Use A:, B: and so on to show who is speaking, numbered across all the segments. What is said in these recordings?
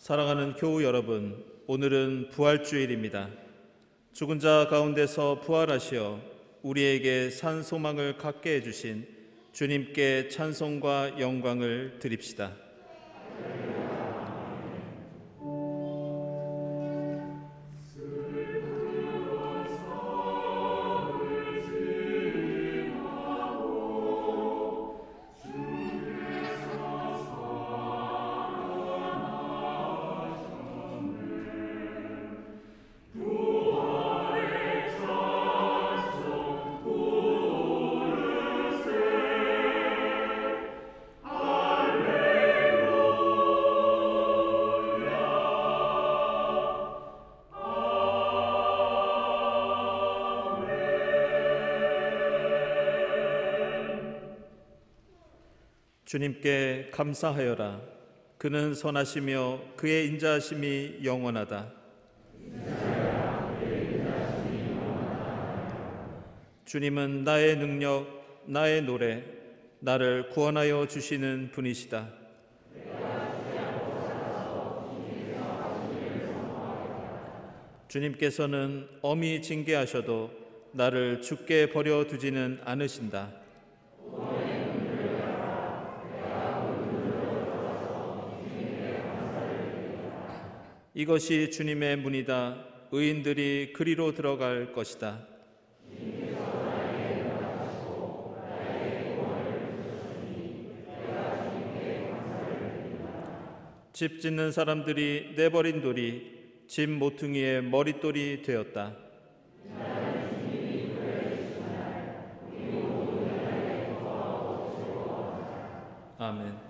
A: 사랑하는 교우 여러분, 오늘은 부활주일입니다. 죽은 자 가운데서 부활하시어 우리에게 산 소망을 갖게 해주신 주님께 찬송과 영광을 드립시다. 주님께 감사하여라. 그는 선하시며 그의 인자하심이 영원하다. 주님은 나의 능력, 나의 노래, 나를 구원하여 주시는 분이시다. 주님께서는 엄히 징계하셔도 나를 죽게 버려두지는 않으신다. 이것이 주님의 문이다. 의인들이 그리로 들어갈 것이다. 집 짓는 사람들이 내버린 돌이 집 모퉁이의 머릿돌이 되었다. 아멘.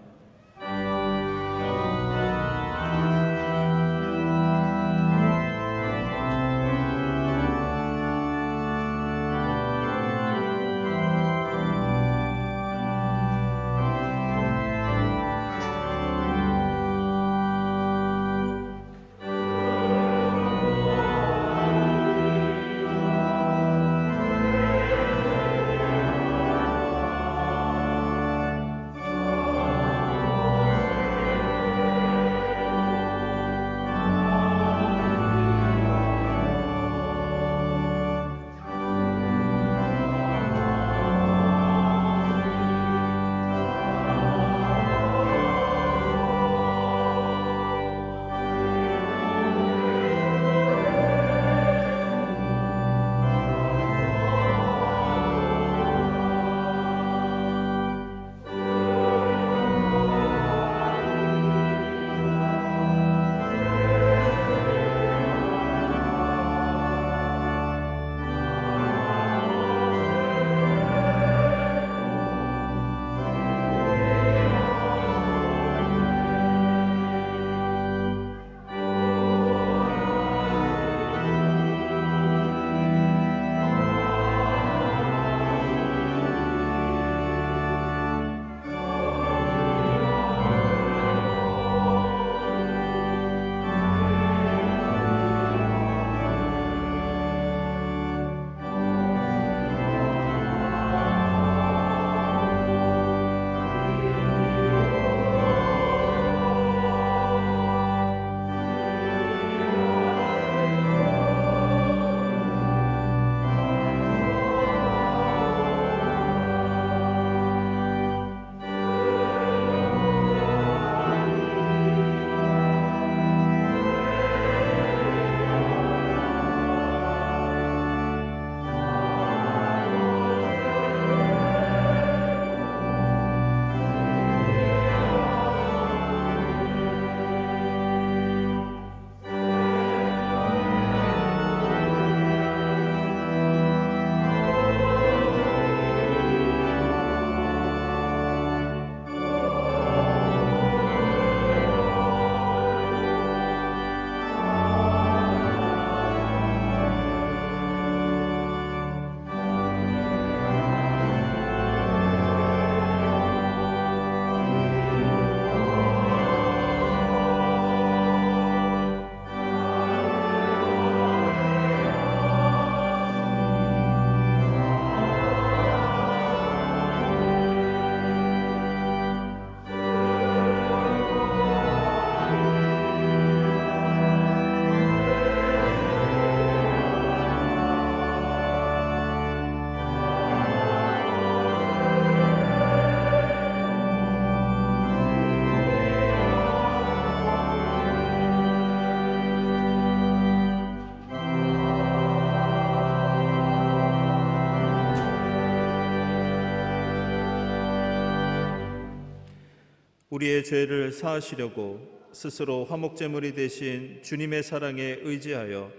A: 우리의 죄를 사하시려고 스스로 화목제물이 되신 주님의 사랑에 의지하여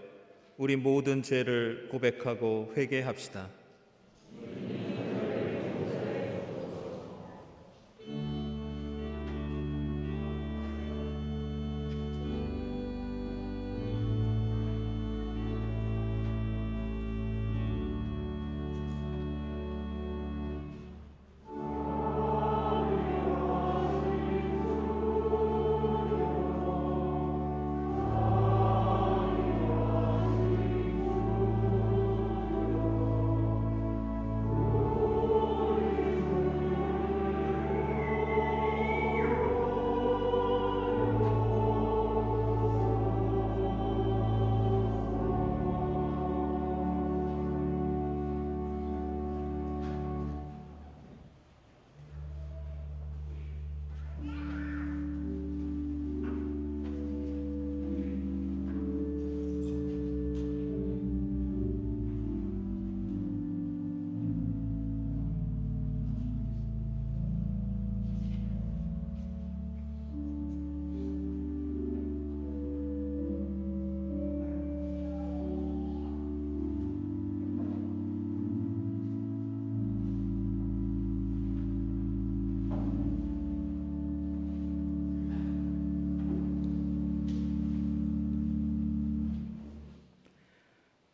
A: 우리 모든 죄를 고백하고 회개합시다.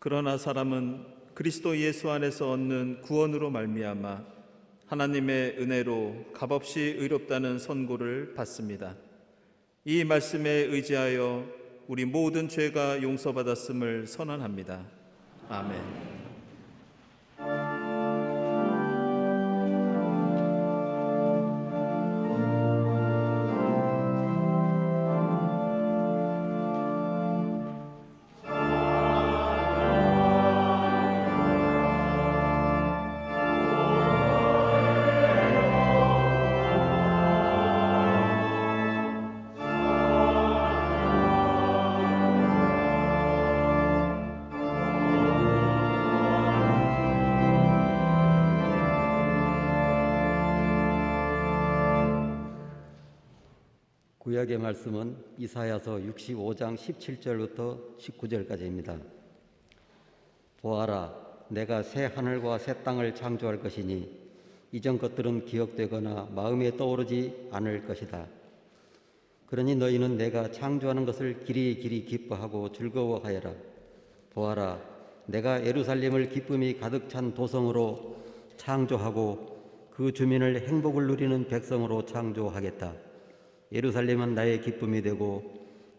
A: 그러나 사람은 그리스도 예수 안에서 얻는 구원으로 말미암아 하나님의 은혜로 값없이 의롭다는 선고를 받습니다. 이 말씀에 의지하여 우리 모든 죄가 용서받았음을 선언합니다. 아멘.
B: 구약의 말씀은 이사야서 65장 17절부터 19절까지입니다. 보아라, 내가 새 하늘과 새 땅을 창조할 것이니 이전 것들은 기억되거나 마음에 떠오르지 않을 것이다. 그러니 너희는 내가 창조하는 것을 길이 기뻐하고 즐거워하여라. 보아라, 내가 예루살렘을 기쁨이 가득 찬 도성으로 창조하고 그 주민을 행복을 누리는 백성으로 창조하겠다. 예루살렘은 나의 기쁨이 되고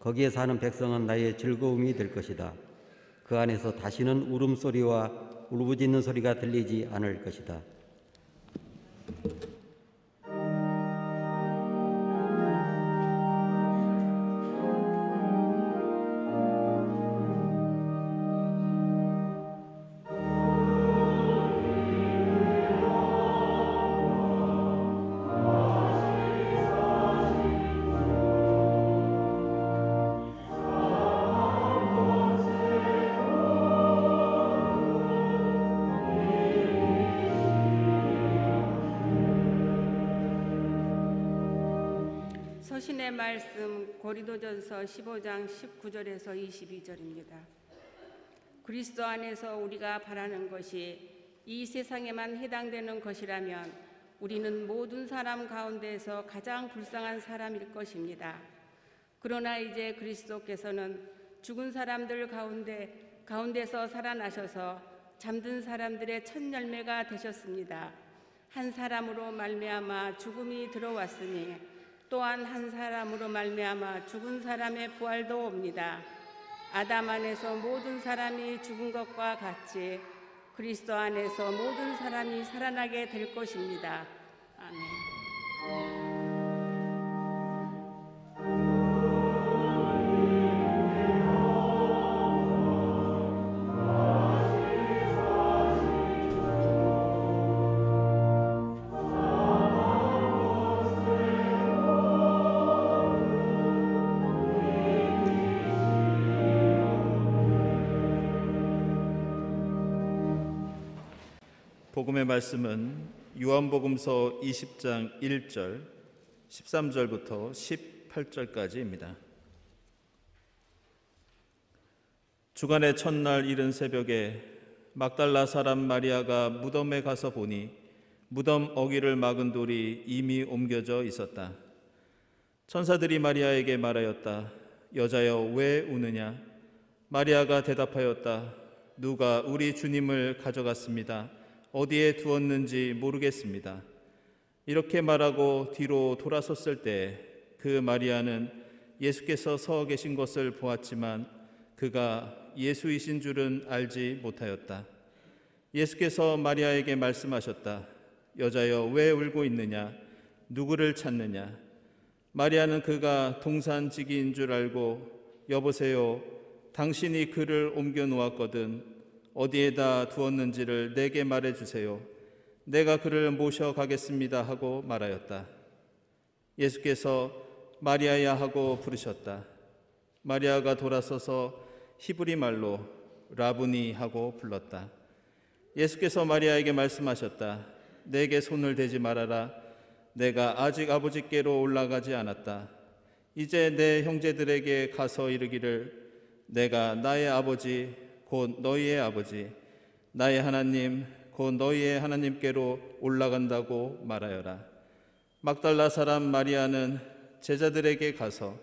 B: 거기에 사는 백성은 나의 즐거움이 될 것이다. 그 안에서 다시는 울음소리와 울부짖는 소리가 들리지 않을 것이다.
C: 서신의 말씀 고린도전서 15장 19절에서 22절입니다. 그리스도 안에서 우리가 바라는 것이 이 세상에만 해당되는 것이라면 우리는 모든 사람 가운데서 가장 불쌍한 사람일 것입니다. 그러나 이제 그리스도께서는 죽은 사람들 가운데서 살아나셔서 잠든 사람들의 첫 열매가 되셨습니다. 한 사람으로 말미암아 죽음이 들어왔으니 또한 한 사람으로 말미암아 죽은 사람의 부활도 옵니다. 아담 안에서 모든 사람이 죽은 것과 같이 그리스도 안에서 모든 사람이 살아나게 될 것입니다. 아멘.
A: 복음의 말씀은 요한복음서 20장 1절, 13절부터 18절까지입니다. 주간의 첫날 이른 새벽에 막달라 사람 마리아가 무덤에 가서 보니 무덤 어귀를 막은 돌이 이미 옮겨져 있었다. 천사들이 마리아에게 말하였다. 여자여, 왜 우느냐? 마리아가 대답하였다. 누가 우리 주님을 가져갔습니다. 어디에 두었는지 모르겠습니다. 이렇게 말하고 뒤로 돌아섰을 때 그 마리아는 예수께서 서 계신 것을 보았지만 그가 예수이신 줄은 알지 못하였다. 예수께서 마리아에게 말씀하셨다. 여자여, 왜 울고 있느냐? 누구를 찾느냐? 마리아는 그가 동산지기인 줄 알고 여보세요, 당신이 그를 옮겨 놓았거든 어디에다 두었는지를 내게 말해주세요. 내가 그를 모셔가겠습니다 하고 말하였다. 예수께서 마리아야 하고 부르셨다. 마리아가 돌아서서 히브리 말로 라부니 하고 불렀다. 예수께서 마리아에게 말씀하셨다. 내게 손을 대지 말아라. 내가 아직 아버지께로 올라가지 않았다. 이제 내 형제들에게 가서 이르기를 내가 나의 아버지 곧 너희의 아버지 나의 하나님 곧 너희의 하나님께로 올라간다고 말하여라. 막달라 사람 마리아는 제자들에게 가서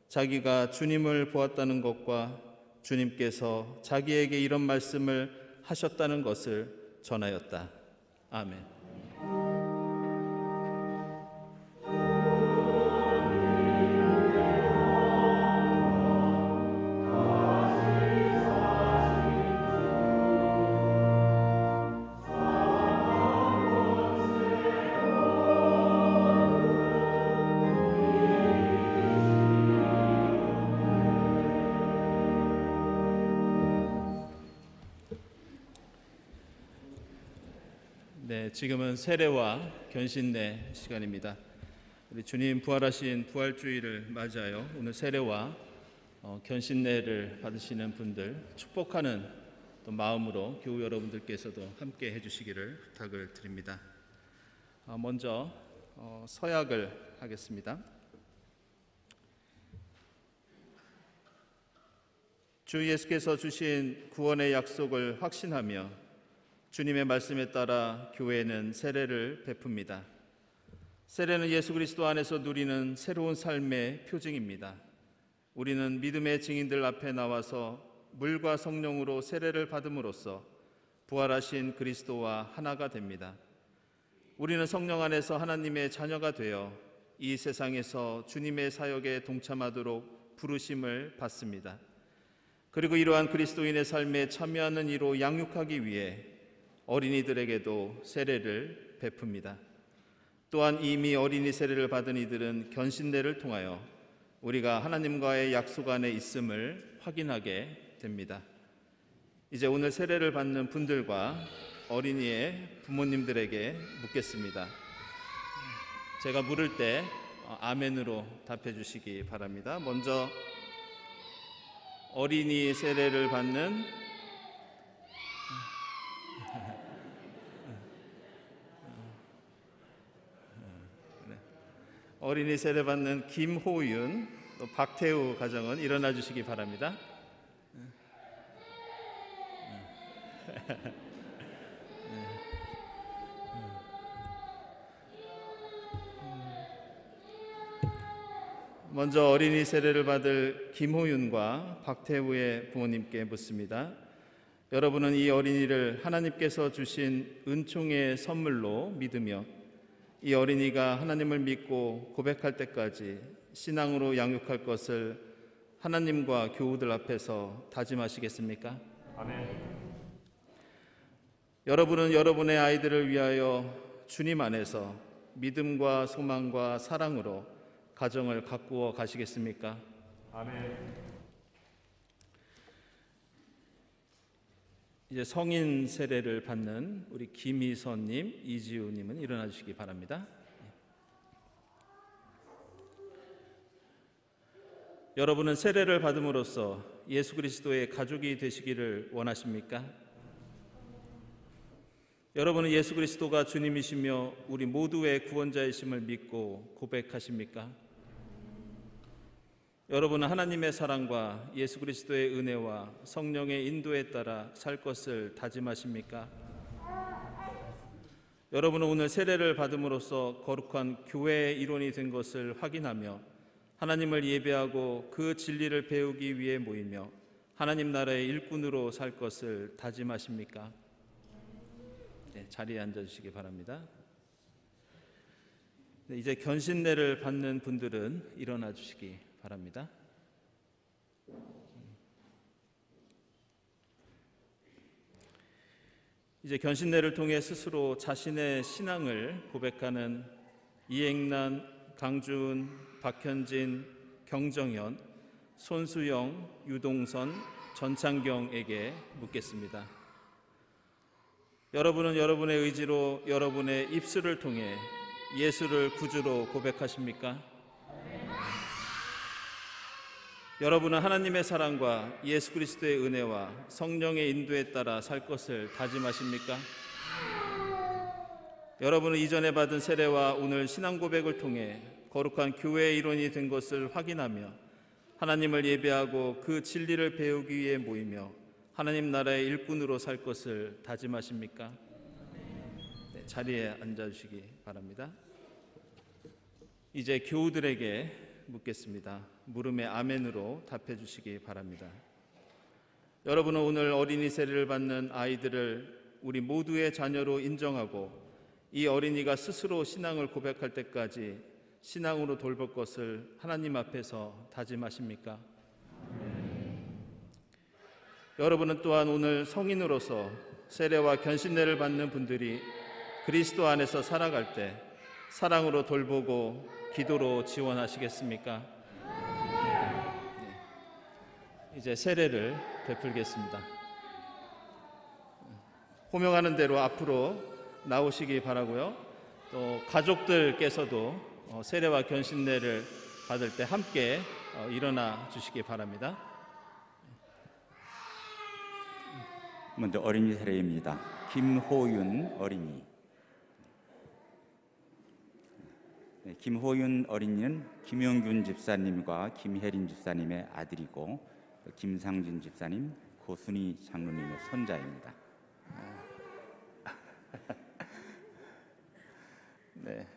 A: 자기가 주님을 보았다는 것과 주님께서 자기에게 이런 말씀을 하셨다는 것을 전하였다. 아멘. 네, 지금은 세례와 견신내 시간입니다. 우리 주님 부활하신 부활주의를 맞이하여 오늘 세례와 견신내를 받으시는 분들 축복하는 또 마음으로 교우 여러분들께서도 함께 해주시기를 부탁을 드립니다. 먼저 서약을 하겠습니다. 주 예수께서 주신 구원의 약속을 확신하며 주님의 말씀에 따라 교회는 세례를 베풉니다. 세례는 예수 그리스도 안에서 누리는 새로운 삶의 표징입니다. 우리는 믿음의 증인들 앞에 나와서 물과 성령으로 세례를 받음으로써 부활하신 그리스도와 하나가 됩니다. 우리는 성령 안에서 하나님의 자녀가 되어 이 세상에서 주님의 사역에 동참하도록 부르심을 받습니다. 그리고 이러한 그리스도인의 삶에 참여하는 이로 양육하기 위해 어린이들에게도 세례를 베풉니다. 또한 이미 어린이 세례를 받은 이들은 견신내를 통하여 우리가 하나님과의 약속 안에 있음을 확인하게 됩니다. 이제 오늘 세례를 받는 분들과 어린이의 부모님들에게 묻겠습니다. 제가 물을 때 아멘으로 답해 주시기 바랍니다. 먼저 어린이 세례를 받는 어린이 세례 받는 김호윤, 또 박태우 가정은 일어나 주시기 바랍니다. 먼저 어린이 세례를 받을 김호윤과 박태우의 부모님께 묻습니다. 여러분은 이 어린이를 하나님께서 주신 은총의 선물로 믿으며 이 어린이가 하나님을 믿고 고백할 때까지 신앙으로 양육할 것을 하나님과 교우들 앞에서 다짐하시겠습니까?
D: 아멘.
A: 여러분은 여러분의 아이들을 위하여 주님 안에서 믿음과 소망과 사랑으로 가정을 가꾸어 가시겠습니까?
D: 아멘.
A: 이제 성인 세례를 받는 우리 김희선님, 이지우님은 일어나 주시기 바랍니다. 여러분은 세례를 받음으로써 예수 그리스도의 가족이 되시기를 원하십니까? 여러분은 예수 그리스도가 주님이시며 우리 모두의 구원자이심을 믿고 고백하십니까? 여러분은 하나님의 사랑과 예수 그리스도의 은혜와 성령의 인도에 따라 살 것을 다짐하십니까? 여러분은 오늘 세례를 받음으로써 거룩한 교회의 일원이 된 것을 확인하며 하나님을 예배하고 그 진리를 배우기 위해 모이며 하나님 나라의 일꾼으로 살 것을 다짐하십니까? 네, 자리에 앉아주시기 바랍니다. 네, 이제 견신례를 받는 분들은 일어나 주시기 바랍니다. 이제 견신례를 통해 스스로 자신의 신앙을 고백하는 이행란, 강주은, 박현진, 경정현, 손수영, 유동선, 전창경에게 묻겠습니다. 여러분은 여러분의 의지로 여러분의 입술을 통해 예수를 구주로 고백하십니까? 여러분은 하나님의 사랑과 예수 그리스도의 은혜와 성령의 인도에 따라 살 것을 다짐하십니까? 여러분은 이전에 받은 세례와 오늘 신앙 고백을 통해 거룩한 교회의 일원이 된 것을 확인하며 하나님을 예배하고 그 진리를 배우기 위해 모이며 하나님 나라의 일꾼으로 살 것을 다짐하십니까? 네, 자리에 앉아주시기 바랍니다. 이제 교우들에게 묻겠습니다. 물음에 아멘으로 답해 주시기 바랍니다. 여러분은 오늘 어린이 세례를 받는 아이들을 우리 모두의 자녀로 인정하고 이 어린이가 스스로 신앙을 고백할 때까지 신앙으로 돌볼 것을 하나님 앞에서 다짐하십니까? 여러분은 또한 오늘 성인으로서 세례와 견신례를 받는 분들이 그리스도 안에서 살아갈 때 사랑으로 돌보고 기도로 지원하시겠습니까? 네. 이제 세례를 베풀겠습니다. 호명하는 대로 앞으로 나오시기 바라고요. 또 가족들께서도 세례와 견신례를 받을 때 함께 일어나 주시기 바랍니다.
D: 먼저 어린이 세례입니다. 김호윤 어린이. 네, 김호윤 어린이는 김영균 집사님과 김혜린 집사님의 아들이고 김상진 집사님, 고순희 장로님의 손자입니다.
A: 네.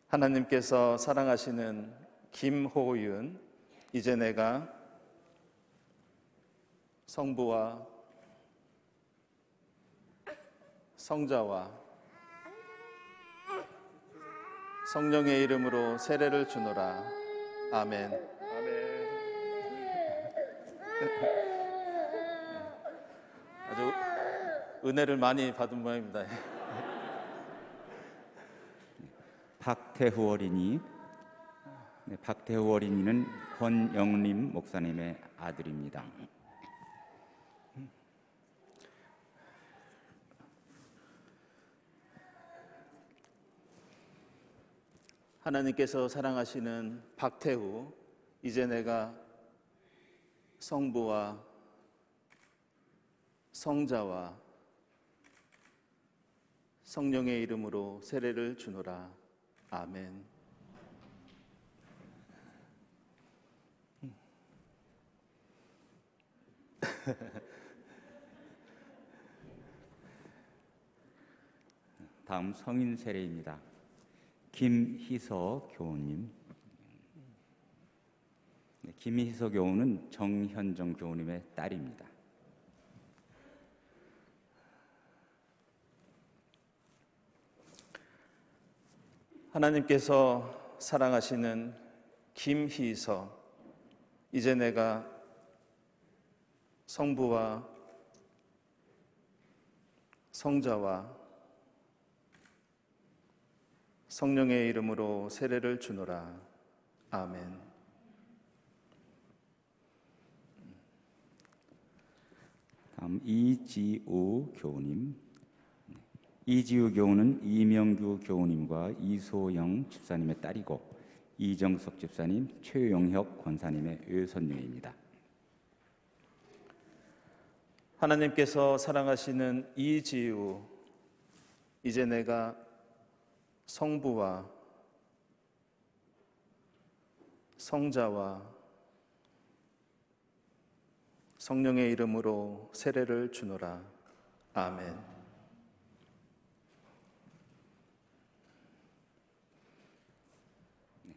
A: 하나님께서 사랑하시는 김호윤, 이제 내가 성부와 성자와 성령의 이름으로 세례를 주노라. 아멘. 아주 은혜를 많이 받은 모양입니다.
D: 박태후 어린이. 네, 박태후 어린이는 권영림 목사님의 아들입니다.
A: 하나님께서 사랑하시는 박태후, 이제 내가 성부와 성자와 성령의 이름으로 세례를 주노라. 아멘.
D: 다음 성인 세례입니다. 김희서 교우님. 김희서 교우는 정현정 교우님의 딸입니다.
A: 하나님께서 사랑하시는 김희서, 이제 내가 성부와 성자와 성령의 이름으로 세례를 주노라. 아멘.
D: 다음 이지우 교우님. 이지우 교우는 이명규 교우님과 이소영 집사님의 딸이고 이정석 집사님, 최용혁 권사님의 외손녀입니다.
A: 하나님께서 사랑하시는 이지우, 이제 내가 성부와 성자와 성령의 이름으로 세례를 주노라. 아멘.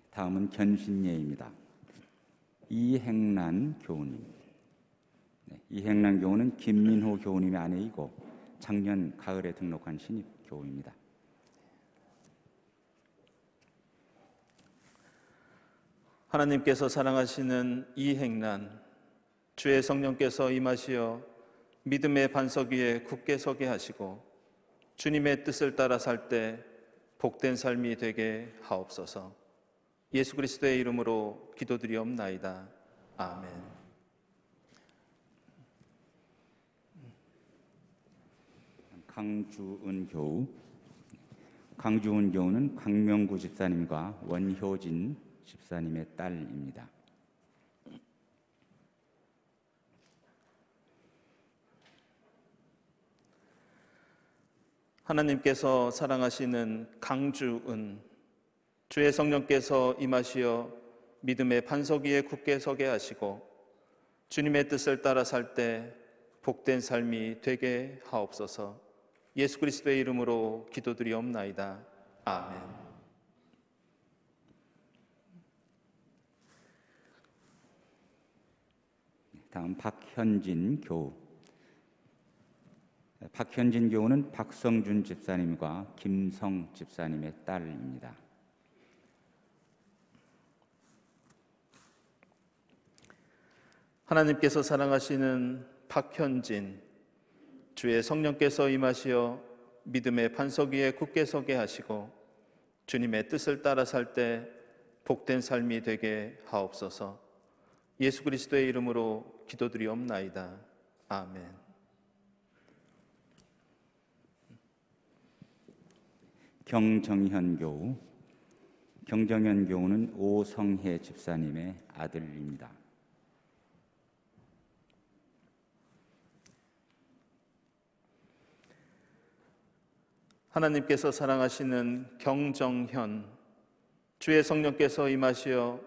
D: 다음은 견신예입니다. 이행란 교우님. 이행란 교우는 김민호 교우님의 아내이고 작년 가을에 등록한 신입 교우입니다.
A: 하나님께서 사랑하시는 이행란, 주의 성령께서 임하시어 믿음의 반석 위에 굳게 서게 하시고 주님의 뜻을 따라 살 때 복된 삶이 되게 하옵소서. 예수 그리스도의 이름으로 기도드리옵나이다. 아멘.
D: 강주은 교우. 강주은 교우는 강명구 집사님과 원효진 집사님의 딸입니다.
A: 하나님께서 사랑하시는 강주은, 주의 성령께서 임하시어 믿음의 반석 위에 굳게 서게 하시고 주님의 뜻을 따라 살 때 복된 삶이 되게 하옵소서. 예수 그리스도의 이름으로 기도드리옵나이다. 아멘.
D: 다음 박현진 교우. 박현진 교우는 박성준 집사님과 김성 집사님의 딸입니다.
A: 하나님께서 사랑하시는 박현진, 주의 성령께서 임하시어 믿음의 반석 위에 굳게 서게 하시고 주님의 뜻을 따라 살 때 복된 삶이 되게 하옵소서. 예수 그리스도의 이름으로 기도드리옵나이다. 아멘.
D: 경정현 교우. 경정현 교우는 오성혜 집사님의 아들입니다.
A: 하나님께서 사랑하시는 경정현, 주의 성령께서 임하시어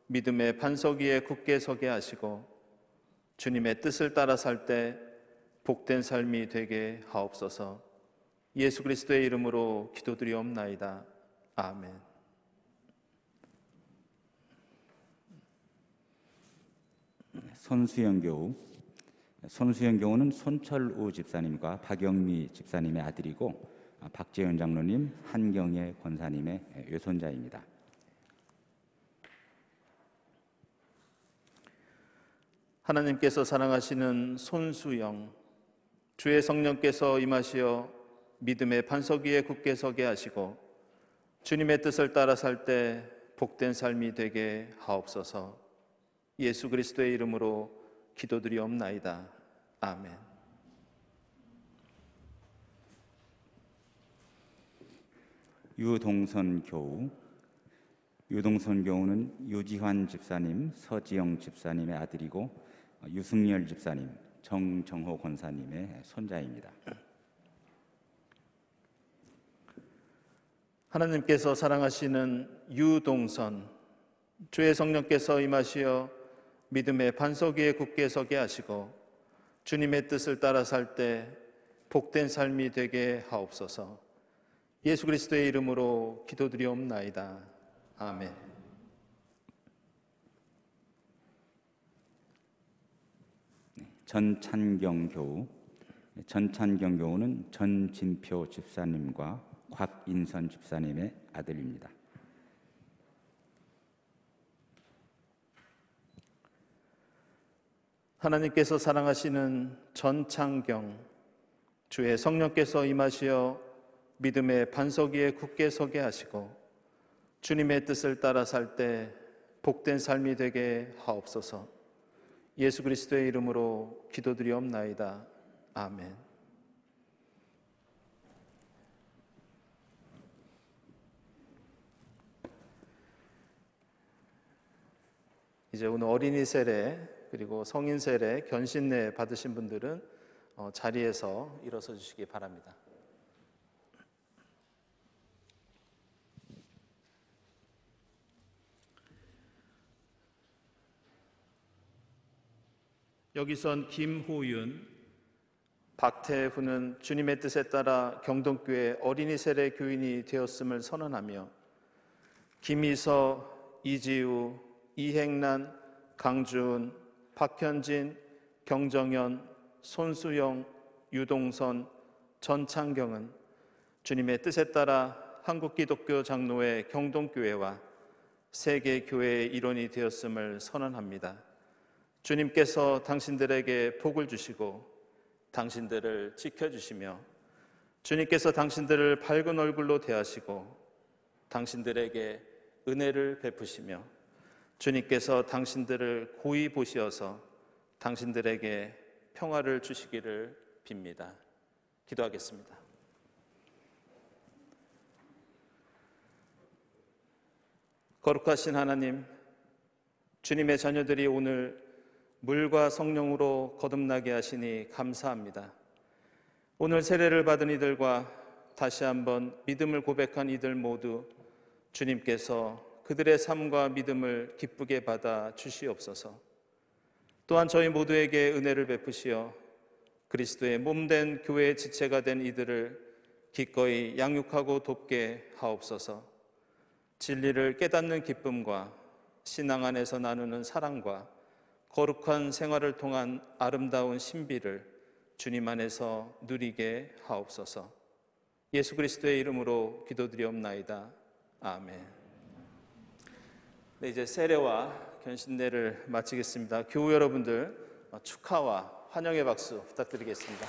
A: 믿음의 반석 위에 굳게 서게 하시고 주님의 뜻을 따라 살 때 복된 삶이 되게 하옵소서. 예수 그리스도의 이름으로 기도드리옵나이다. 아멘.
D: 손수영 교우. 손수영 교우는 손철우 집사님과 박영미 집사님의 아들이고 박재현 장로님, 한경애 권사님의 외손자입니다.
A: 하나님께서 사랑하시는 손수영, 주의 성령께서 임하시어 믿음의 반석 위에 굳게 서게 하시고 주님의 뜻을 따라 살 때 복된 삶이 되게 하옵소서. 예수 그리스도의 이름으로 기도드리옵나이다. 아멘.
D: 유동선 교우. 유동선 교우는 유지환 집사님, 서지영 집사님의 아들이고 유승열 집사님, 정정호 권사님의 손자입니다.
A: 하나님께서 사랑하시는 유동선, 주의 성령께서 임하시어 믿음의 반석 위에 굳게 서게 하시고 주님의 뜻을 따라 살 때 복된 삶이 되게 하옵소서. 예수 그리스도의 이름으로 기도드리옵나이다. 아멘.
D: 전찬경 교우. 전찬경 교우는 전진표 집사님과 곽인선 집사님의 아들입니다.
A: 하나님께서 사랑하시는 전창경, 주의 성령께서 임하시어 믿음의 반석 위에 굳게 서게 하시고 주님의 뜻을 따라 살 때 복된 삶이 되게 하옵소서. 예수 그리스도의 이름으로 기도드리옵나이다. 아멘. 이제 오늘 어린이 세례 그리고 성인 세례 견신례 받으신 분들은 자리에서 일어서 주시기 바랍니다. 여기선 김호윤, 박태훈은 주님의 뜻에 따라 경동교회 어린이 세례 교인이 되었음을 선언하며 김희서, 이지우, 이행란, 강주은, 박현진, 경정현, 손수영, 유동선, 전창경은 주님의 뜻에 따라 한국기독교 장로회 경동교회와 세계교회의 일원이 되었음을 선언합니다. 주님께서 당신들에게 복을 주시고 당신들을 지켜주시며 주님께서 당신들을 밝은 얼굴로 대하시고 당신들에게 은혜를 베푸시며 주님께서 당신들을 고이 보시어서 당신들에게 평화를 주시기를 빕니다. 기도하겠습니다. 거룩하신 하나님, 주님의 자녀들이 오늘 물과 성령으로 거듭나게 하시니 감사합니다. 오늘 세례를 받은 이들과 다시 한번 믿음을 고백한 이들 모두 주님께서 그들의 삶과 믿음을 기쁘게 받아 주시옵소서. 또한 저희 모두에게 은혜를 베푸시어 그리스도의 몸된 교회의 지체가 된 이들을 기꺼이 양육하고 돕게 하옵소서. 진리를 깨닫는 기쁨과 신앙 안에서 나누는 사랑과 거룩한 생활을 통한 아름다운 신비를 주님 안에서 누리게 하옵소서. 예수 그리스도의 이름으로 기도드리옵나이다. 아멘. 네, 이제 세례와 견신대를 마치겠습니다. 교우 여러분들 축하와 환영의 박수 부탁드리겠습니다.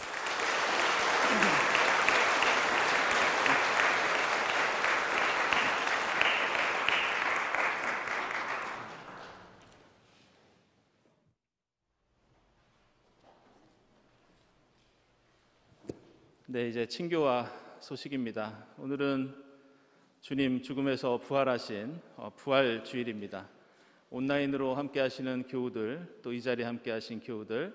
A: 네, 이제 친교와 소식입니다. 오늘은 주님 죽음에서 부활하신 부활 주일입니다. 온라인으로 함께 하시는 교우들, 또 이 자리에 함께 하신 교우들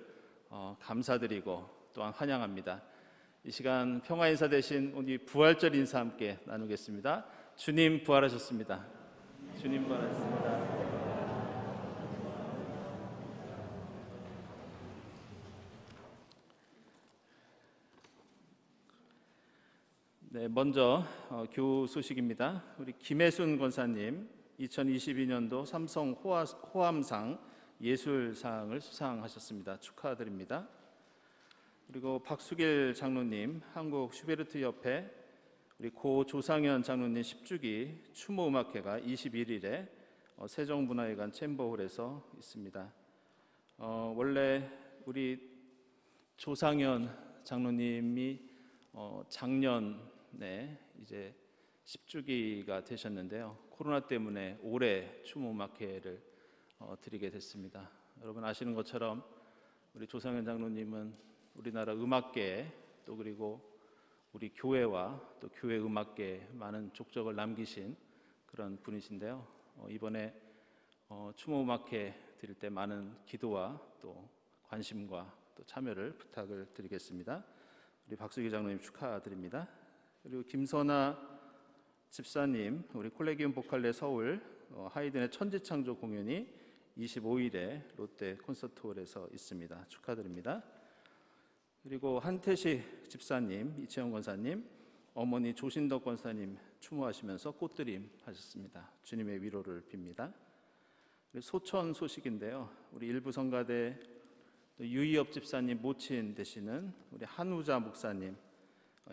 A: 감사드리고 또한 환영합니다. 이 시간 평화 인사 대신 우리 부활절 인사 함께 나누겠습니다. 주님 부활하셨습니다. 주님 부활하셨습니다. 네, 먼저 교우 소식입니다. 우리 김혜순 권사님 2022년도 삼성 호암상 예술상을 수상하셨습니다. 축하드립니다. 그리고 박수길 장로님 한국 슈베르트 협회, 우리 고 조상현 장로님 10주기 추모음악회가 21일에 세종문화회관 챔버홀에서 있습니다. 원래 우리 조상현 장로님이 작년에 이제 10주기가 되셨는데요. 코로나 때문에 올해 추모음악회를 드리게 됐습니다. 여러분 아시는 것처럼 우리 조상현 장로님은 우리나라 음악계에 또 그리고 우리 교회와 또 교회 음악계에 많은 족적을 남기신 그런 분이신데요. 이번에 추모음악회 드릴 때 많은 기도와 또 관심과 또 참여를 부탁을 드리겠습니다. 우리 박수기 장로님 축하드립니다. 그리고 김선아 집사님, 우리 콜레기움 보컬레 서울 하이든의 천지창조 공연이 25일에 롯데 콘서트홀에서 있습니다. 축하드립니다. 그리고 한태식 집사님, 이채영 권사님, 어머니 조신덕 권사님 추모하시면서 꽃드림 하셨습니다. 주님의 위로를 빕니다. 소천 소식인데요. 우리 일부 성가대 유이업 집사님 모친 되시는 우리 한우자 목사님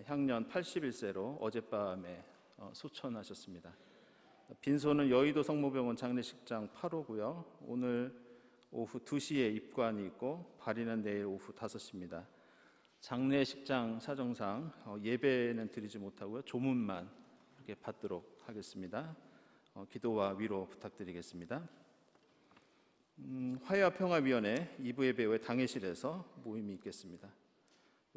A: 향년 81세로 어젯밤에 소천하셨습니다. 빈소는 여의도 성모병원 장례식장 8호고요. 오늘 오후 2시에 입관이 있고 발인은 내일 오후 5시입니다. 장례식장 사정상 예배는 드리지 못하고요. 조문만 이렇게 받도록 하겠습니다. 기도와 위로 부탁드리겠습니다. 화해와평화위원회 2부 예배 후에 당회실에서 모임이 있겠습니다.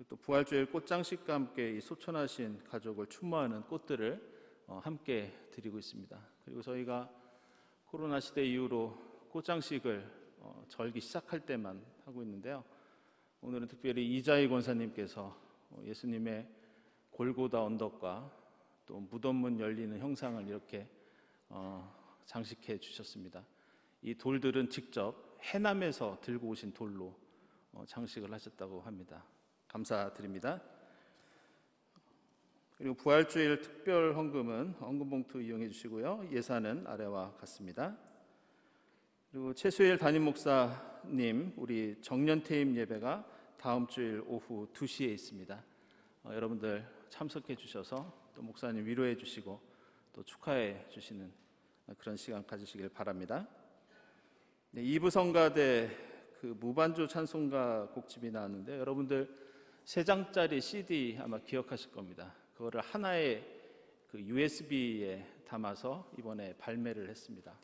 A: 또 부활주일 꽃장식과 함께 이 소천하신 가족을 추모하는 꽃들을 함께 드리고 있습니다. 그리고 저희가 코로나 시대 이후로 꽃장식을 절기 시작할 때만 하고 있는데요. 오늘은 특별히 이자희 권사님께서 예수님의 골고다 언덕과 또 무덤문 열리는 형상을 이렇게 장식해 주셨습니다. 이 돌들은 직접 해남에서 들고 오신 돌로 장식을 하셨다고 합니다. 감사드립니다. 그리고 부활주일 특별 헌금은 헌금 봉투 이용해 주시고요. 예산은 아래와 같습니다. 그리고 최수일 담임 목사님 우리 정년퇴임 예배가 다음 주일 오후 2시에 있습니다. 여러분들 참석해 주셔서 또 목사님 위로해 주시고 또 축하해 주시는 그런 시간 가지시길 바랍니다. 네, 2부 성가대 그 무반주 찬송가 곡집이 나왔는데 여러분들 3장짜리 CD 아마 기억하실 겁니다. 그거를 하나의 그 USB에 담아서 이번에 발매를 했습니다.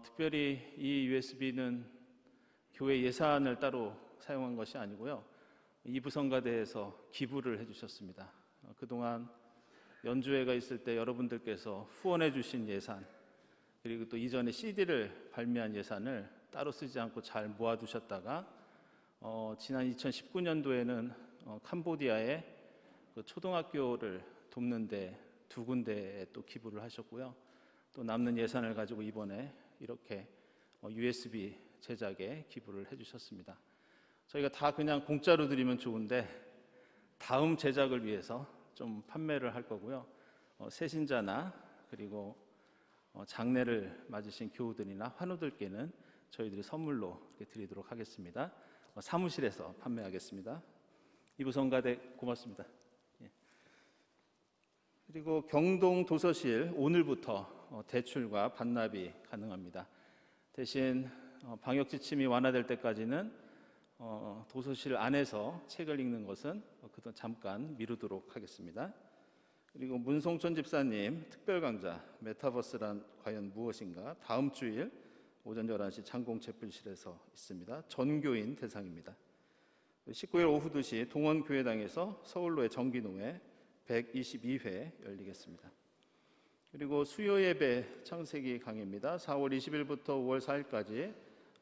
A: 특별히 이 USB는 교회 예산을 따로 사용한 것이 아니고요. 2부 성가대에서 기부를 해주셨습니다. 그동안 연주회가 있을 때 여러분들께서 후원해 주신 예산 그리고 또 이전에 CD를 발매한 예산을 따로 쓰지 않고 잘 모아두셨다가 지난 2019년도에는 캄보디아에 그 초등학교를 돕는데 2군데에 또 기부를 하셨고요. 또 남는 예산을 가지고 이번에 이렇게 USB 제작에 기부를 해주셨습니다. 저희가 다 그냥 공짜로 드리면 좋은데 다음 제작을 위해서 좀 판매를 할 거고요. 새신자나 그리고 장례를 맞으신 교우들이나 환우들께는 저희들이 선물로 이렇게 드리도록 하겠습니다. 사무실에서 판매하겠습니다. 이부성가대 고맙습니다. 그리고 경동 도서실 오늘부터 대출과 반납이 가능합니다. 대신 방역 지침이 완화될 때까지는 도서실 안에서 책을 읽는 것은 그동안 잠깐 미루도록 하겠습니다. 그리고 문송천 집사님 특별 강좌 메타버스란 과연 무엇인가 다음 주일 오전 11시 장공채플실에서 있습니다. 전교인 대상입니다. 19일 오후 2시 동원교회당에서 서울로의 정기농회 122회 열리겠습니다. 그리고 수요예배 창세기 강의입니다. 4월 20일부터 5월 4일까지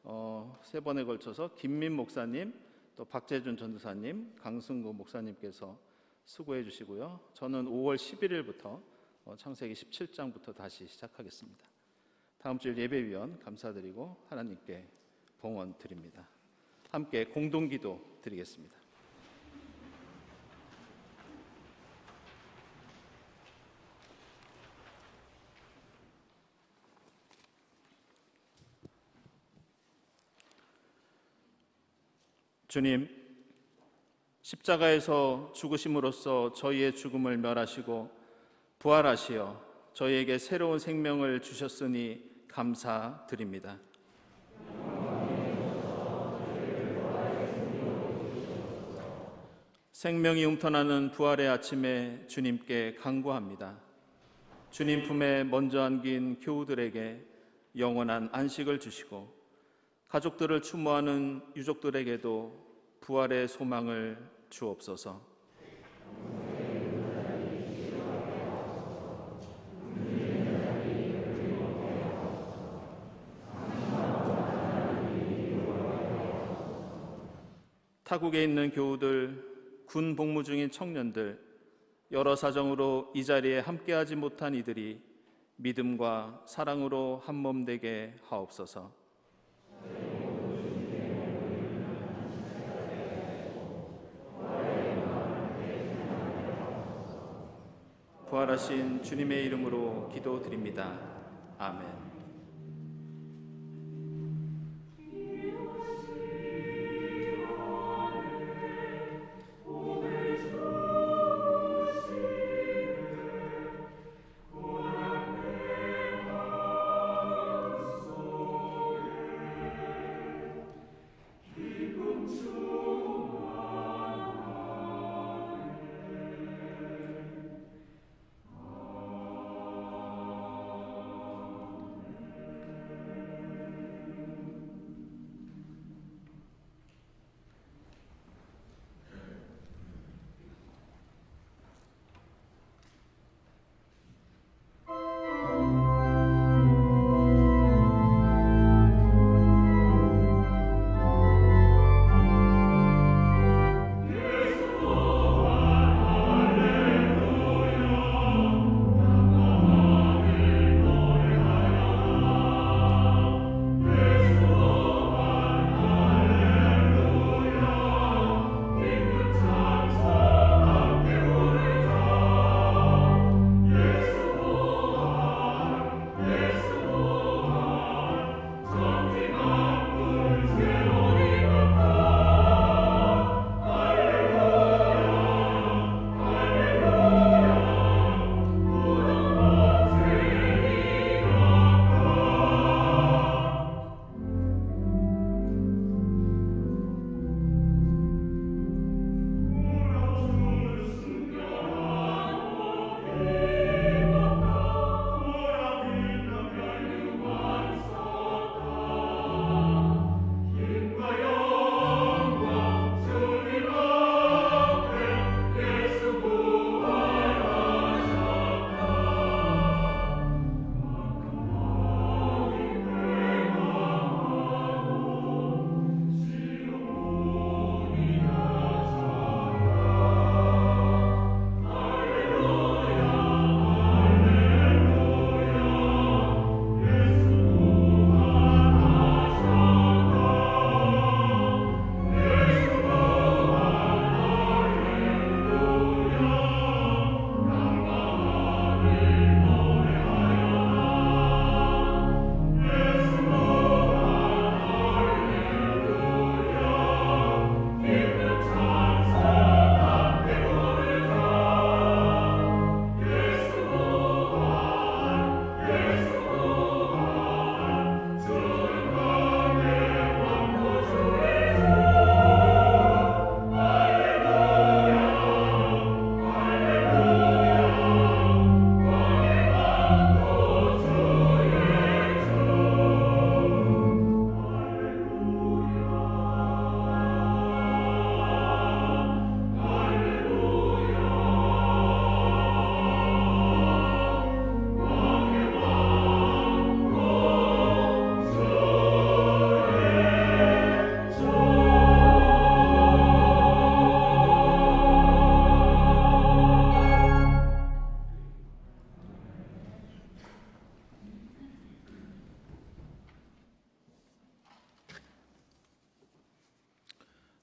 A: 3번에 걸쳐서 김민 목사님, 또 박재준 전도사님, 강승구 목사님께서 수고해 주시고요. 저는 5월 11일부터 창세기 17장부터 다시 시작하겠습니다. 다음 주일 예배위원 감사드리고 하나님께 봉헌 드립니다. 함께 공동기도 드리겠습니다. 주님, 십자가에서 죽으심으로써 저희의 죽음을 멸하시고 부활하시어 저희에게 새로운 생명을 주셨으니 감사드립니다. 생명이 움터나는 부활의 아침에 주님께 간구합니다. 주님 품에 먼저 안긴 교우들에게 영원한 안식을 주시고 가족들을 추모하는 유족들에게도 부활의 소망을 주옵소서. 타국에 있는 교우들, 군 복무 중인 청년들, 여러 사정으로 이 자리에 함께하지 못한 이들이 믿음과 사랑으로 한몸 되게 하옵소서. 부활하신 주님의 이름으로 기도드립니다. 아멘.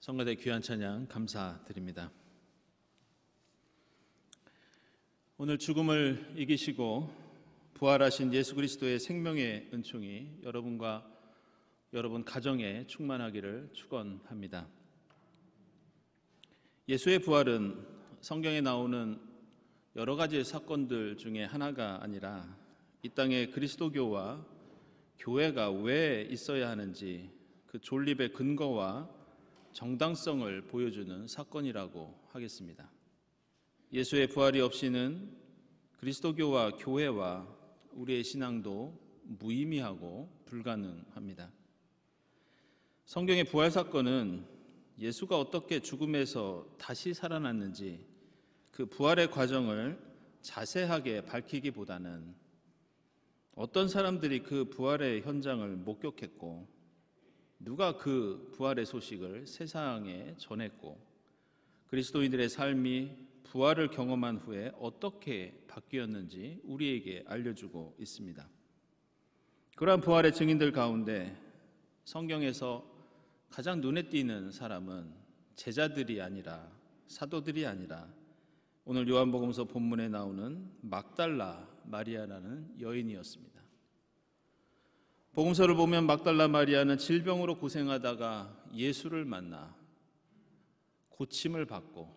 A: 성가대 귀한 찬양 감사드립니다. 오늘 죽음을 이기시고 부활하신 예수 그리스도의 생명의 은총이 여러분과 여러분 가정에 충만하기를 축원합니다. 예수의 부활은 성경에 나오는 여러 가지 사건들 중에 하나가 아니라 이 땅에 그리스도교와 교회가 왜 있어야 하는지 그 존립의 근거와 정당성을 보여주는 사건이라고 하겠습니다. 예수의 부활이 없이는 그리스도교와 교회와 우리의 신앙도 무의미하고 불가능합니다. 성경의 부활 사건은 예수가 어떻게 죽음에서 다시 살아났는지 그 부활의 과정을 자세하게 밝히기보다는 어떤 사람들이 그 부활의 현장을 목격했고 누가 그 부활의 소식을 세상에 전했고 그리스도인들의 삶이 부활을 경험한 후에 어떻게 바뀌었는지 우리에게 알려주고 있습니다. 그러한 부활의 증인들 가운데 성경에서 가장 눈에 띄는 사람은 제자들이 아니라 사도들이 아니라 오늘 요한복음서 본문에 나오는 막달라 마리아라는 여인이었습니다. 복음서를 보면 막달라 마리아는 질병으로 고생하다가 예수를 만나 고침을 받고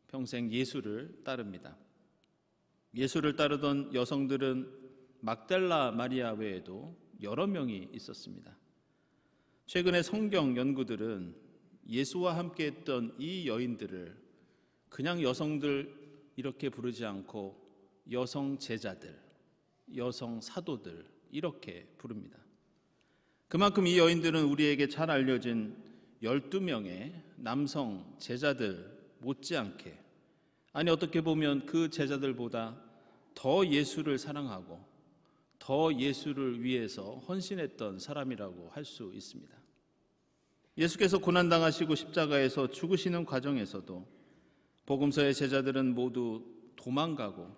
A: 평생 예수를 따릅니다. 예수를 따르던 여성들은 막달라 마리아 외에도 여러 명이 있었습니다. 최근에 성경 연구들은 예수와 함께 했던 이 여인들을 그냥 여성들 이렇게 부르지 않고 여성 제자들, 여성 사도들 이렇게 부릅니다. 그만큼 이 여인들은 우리에게 잘 알려진 12명의 남성 제자들 못지않게, 아니 어떻게 보면 그 제자들보다 더 예수를 사랑하고 더 예수를 위해서 헌신했던 사람이라고 할 수 있습니다. 예수께서 고난당하시고 십자가에서 죽으시는 과정에서도 복음서의 제자들은 모두 도망가고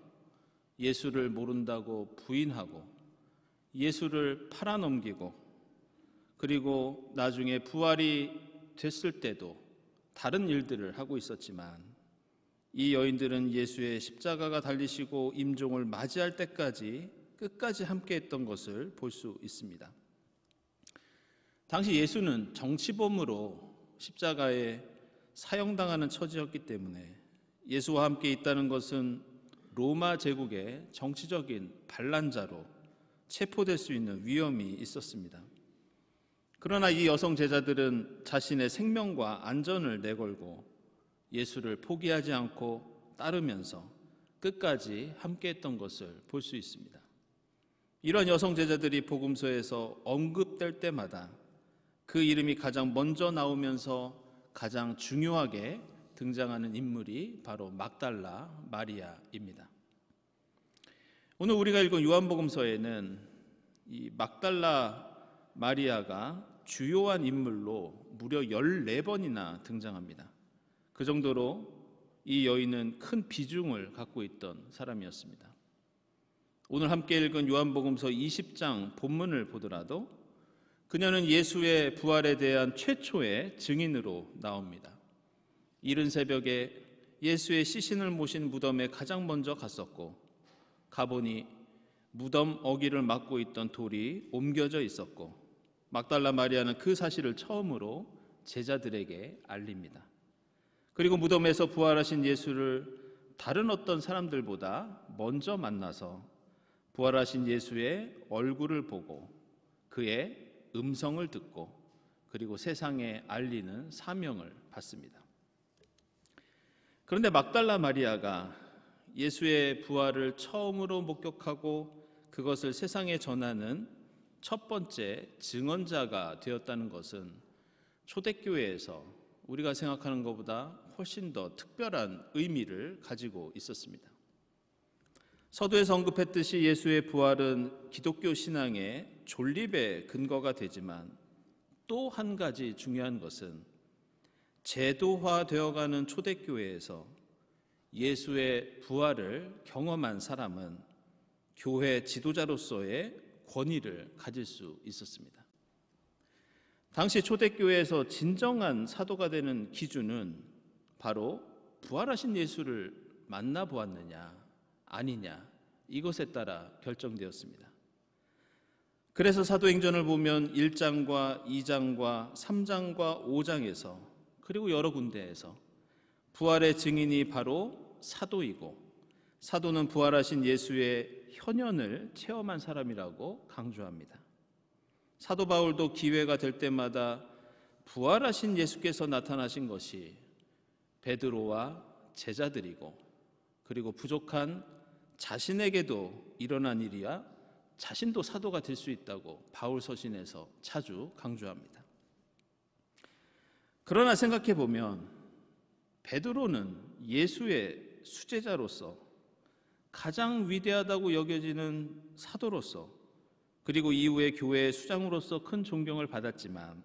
A: 예수를 모른다고 부인하고 예수를 팔아넘기고 그리고 나중에 부활이 됐을 때도 다른 일들을 하고 있었지만 이 여인들은 예수의 십자가가 달리시고 임종을 맞이할 때까지 끝까지 함께했던 것을 볼 수 있습니다. 당시 예수는 정치범으로 십자가에 사형당하는 처지였기 때문에 예수와 함께 있다는 것은 로마 제국의 정치적인 반란자로 체포될 수 있는 위험이 있었습니다. 그러나 이 여성 제자들은 자신의 생명과 안전을 내걸고 예수를 포기하지 않고 따르면서 끝까지 함께했던 것을 볼 수 있습니다. 이런 여성 제자들이 복음서에서 언급될 때마다 그 이름이 가장 먼저 나오면서 가장 중요하게 등장하는 인물이 바로 막달라 마리아입니다. 오늘 우리가 읽은 요한복음서에는 이 막달라 마리아가 주요한 인물로 무려 14번이나 등장합니다. 그 정도로 이 여인은 큰 비중을 갖고 있던 사람이었습니다. 오늘 함께 읽은 요한복음서 20장 본문을 보더라도 그녀는 예수의 부활에 대한 최초의 증인으로 나옵니다. 이른 새벽에 예수의 시신을 모신 무덤에 가장 먼저 갔었고 가보니 무덤 어귀를 막고 있던 돌이 옮겨져 있었고 막달라 마리아는 그 사실을 처음으로 제자들에게 알립니다. 그리고 무덤에서 부활하신 예수를 다른 어떤 사람들보다 먼저 만나서 부활하신 예수의 얼굴을 보고 그의 음성을 듣고 그리고 세상에 알리는 사명을 받습니다. 그런데 막달라 마리아가 예수의 부활을 처음으로 목격하고 그것을 세상에 전하는 첫 번째 증언자가 되었다는 것은 초대교회에서 우리가 생각하는 것보다 훨씬 더 특별한 의미를 가지고 있었습니다. 서두에서 언급했듯이 예수의 부활은 기독교 신앙의 존립의 근거가 되지만 또 한 가지 중요한 것은 제도화되어가는 초대교회에서 예수의 부활을 경험한 사람은 교회 지도자로서의 권위를 가질 수 있었습니다. 당시 초대교회에서 진정한 사도가 되는 기준은 바로 부활하신 예수를 만나보았느냐 아니냐 이것에 따라 결정되었습니다. 그래서 사도행전을 보면 1장과 2장과 3장과 5장에서 그리고 여러 군데에서 부활의 증인이 바로 사도이고 사도는 부활하신 예수의 현현을 체험한 사람이라고 강조합니다. 사도 바울도 기회가 될 때마다 부활하신 예수께서 나타나신 것이 베드로와 제자들이고 그리고 부족한 자신에게도 일어난 일이야 자신도 사도가 될 수 있다고 바울 서신에서 자주 강조합니다. 그러나 생각해 보면 베드로는 예수의 수제자로서 가장 위대하다고 여겨지는 사도로서 그리고 이후에 교회의 수장으로서 큰 존경을 받았지만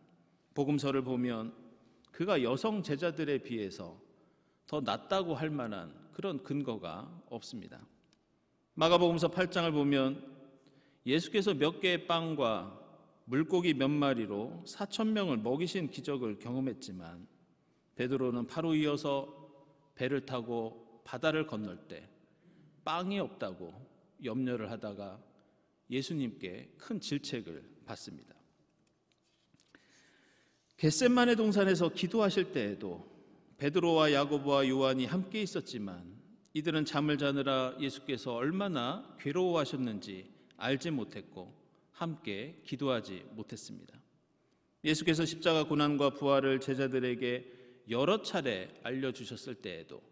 A: 복음서를 보면 그가 여성 제자들에 비해서 더 낫다고 할 만한 그런 근거가 없습니다. 마가복음서 8장을 보면 예수께서 몇 개의 빵과 물고기 몇 마리로 4,000명을 먹이신 기적을 경험했지만 베드로는 바로 이어서 배를 타고 바다를 건널 때 빵이 없다고 염려를 하다가 예수님께 큰 질책을 받습니다. 겟셋마네 동산에서 기도하실 때에도 베드로와 야고보와 요한이 함께 있었지만 이들은 잠을 자느라 예수께서 얼마나 괴로워하셨는지 알지 못했고 함께 기도하지 못했습니다. 예수께서 십자가 고난과 부활을 제자들에게 여러 차례 알려주셨을 때에도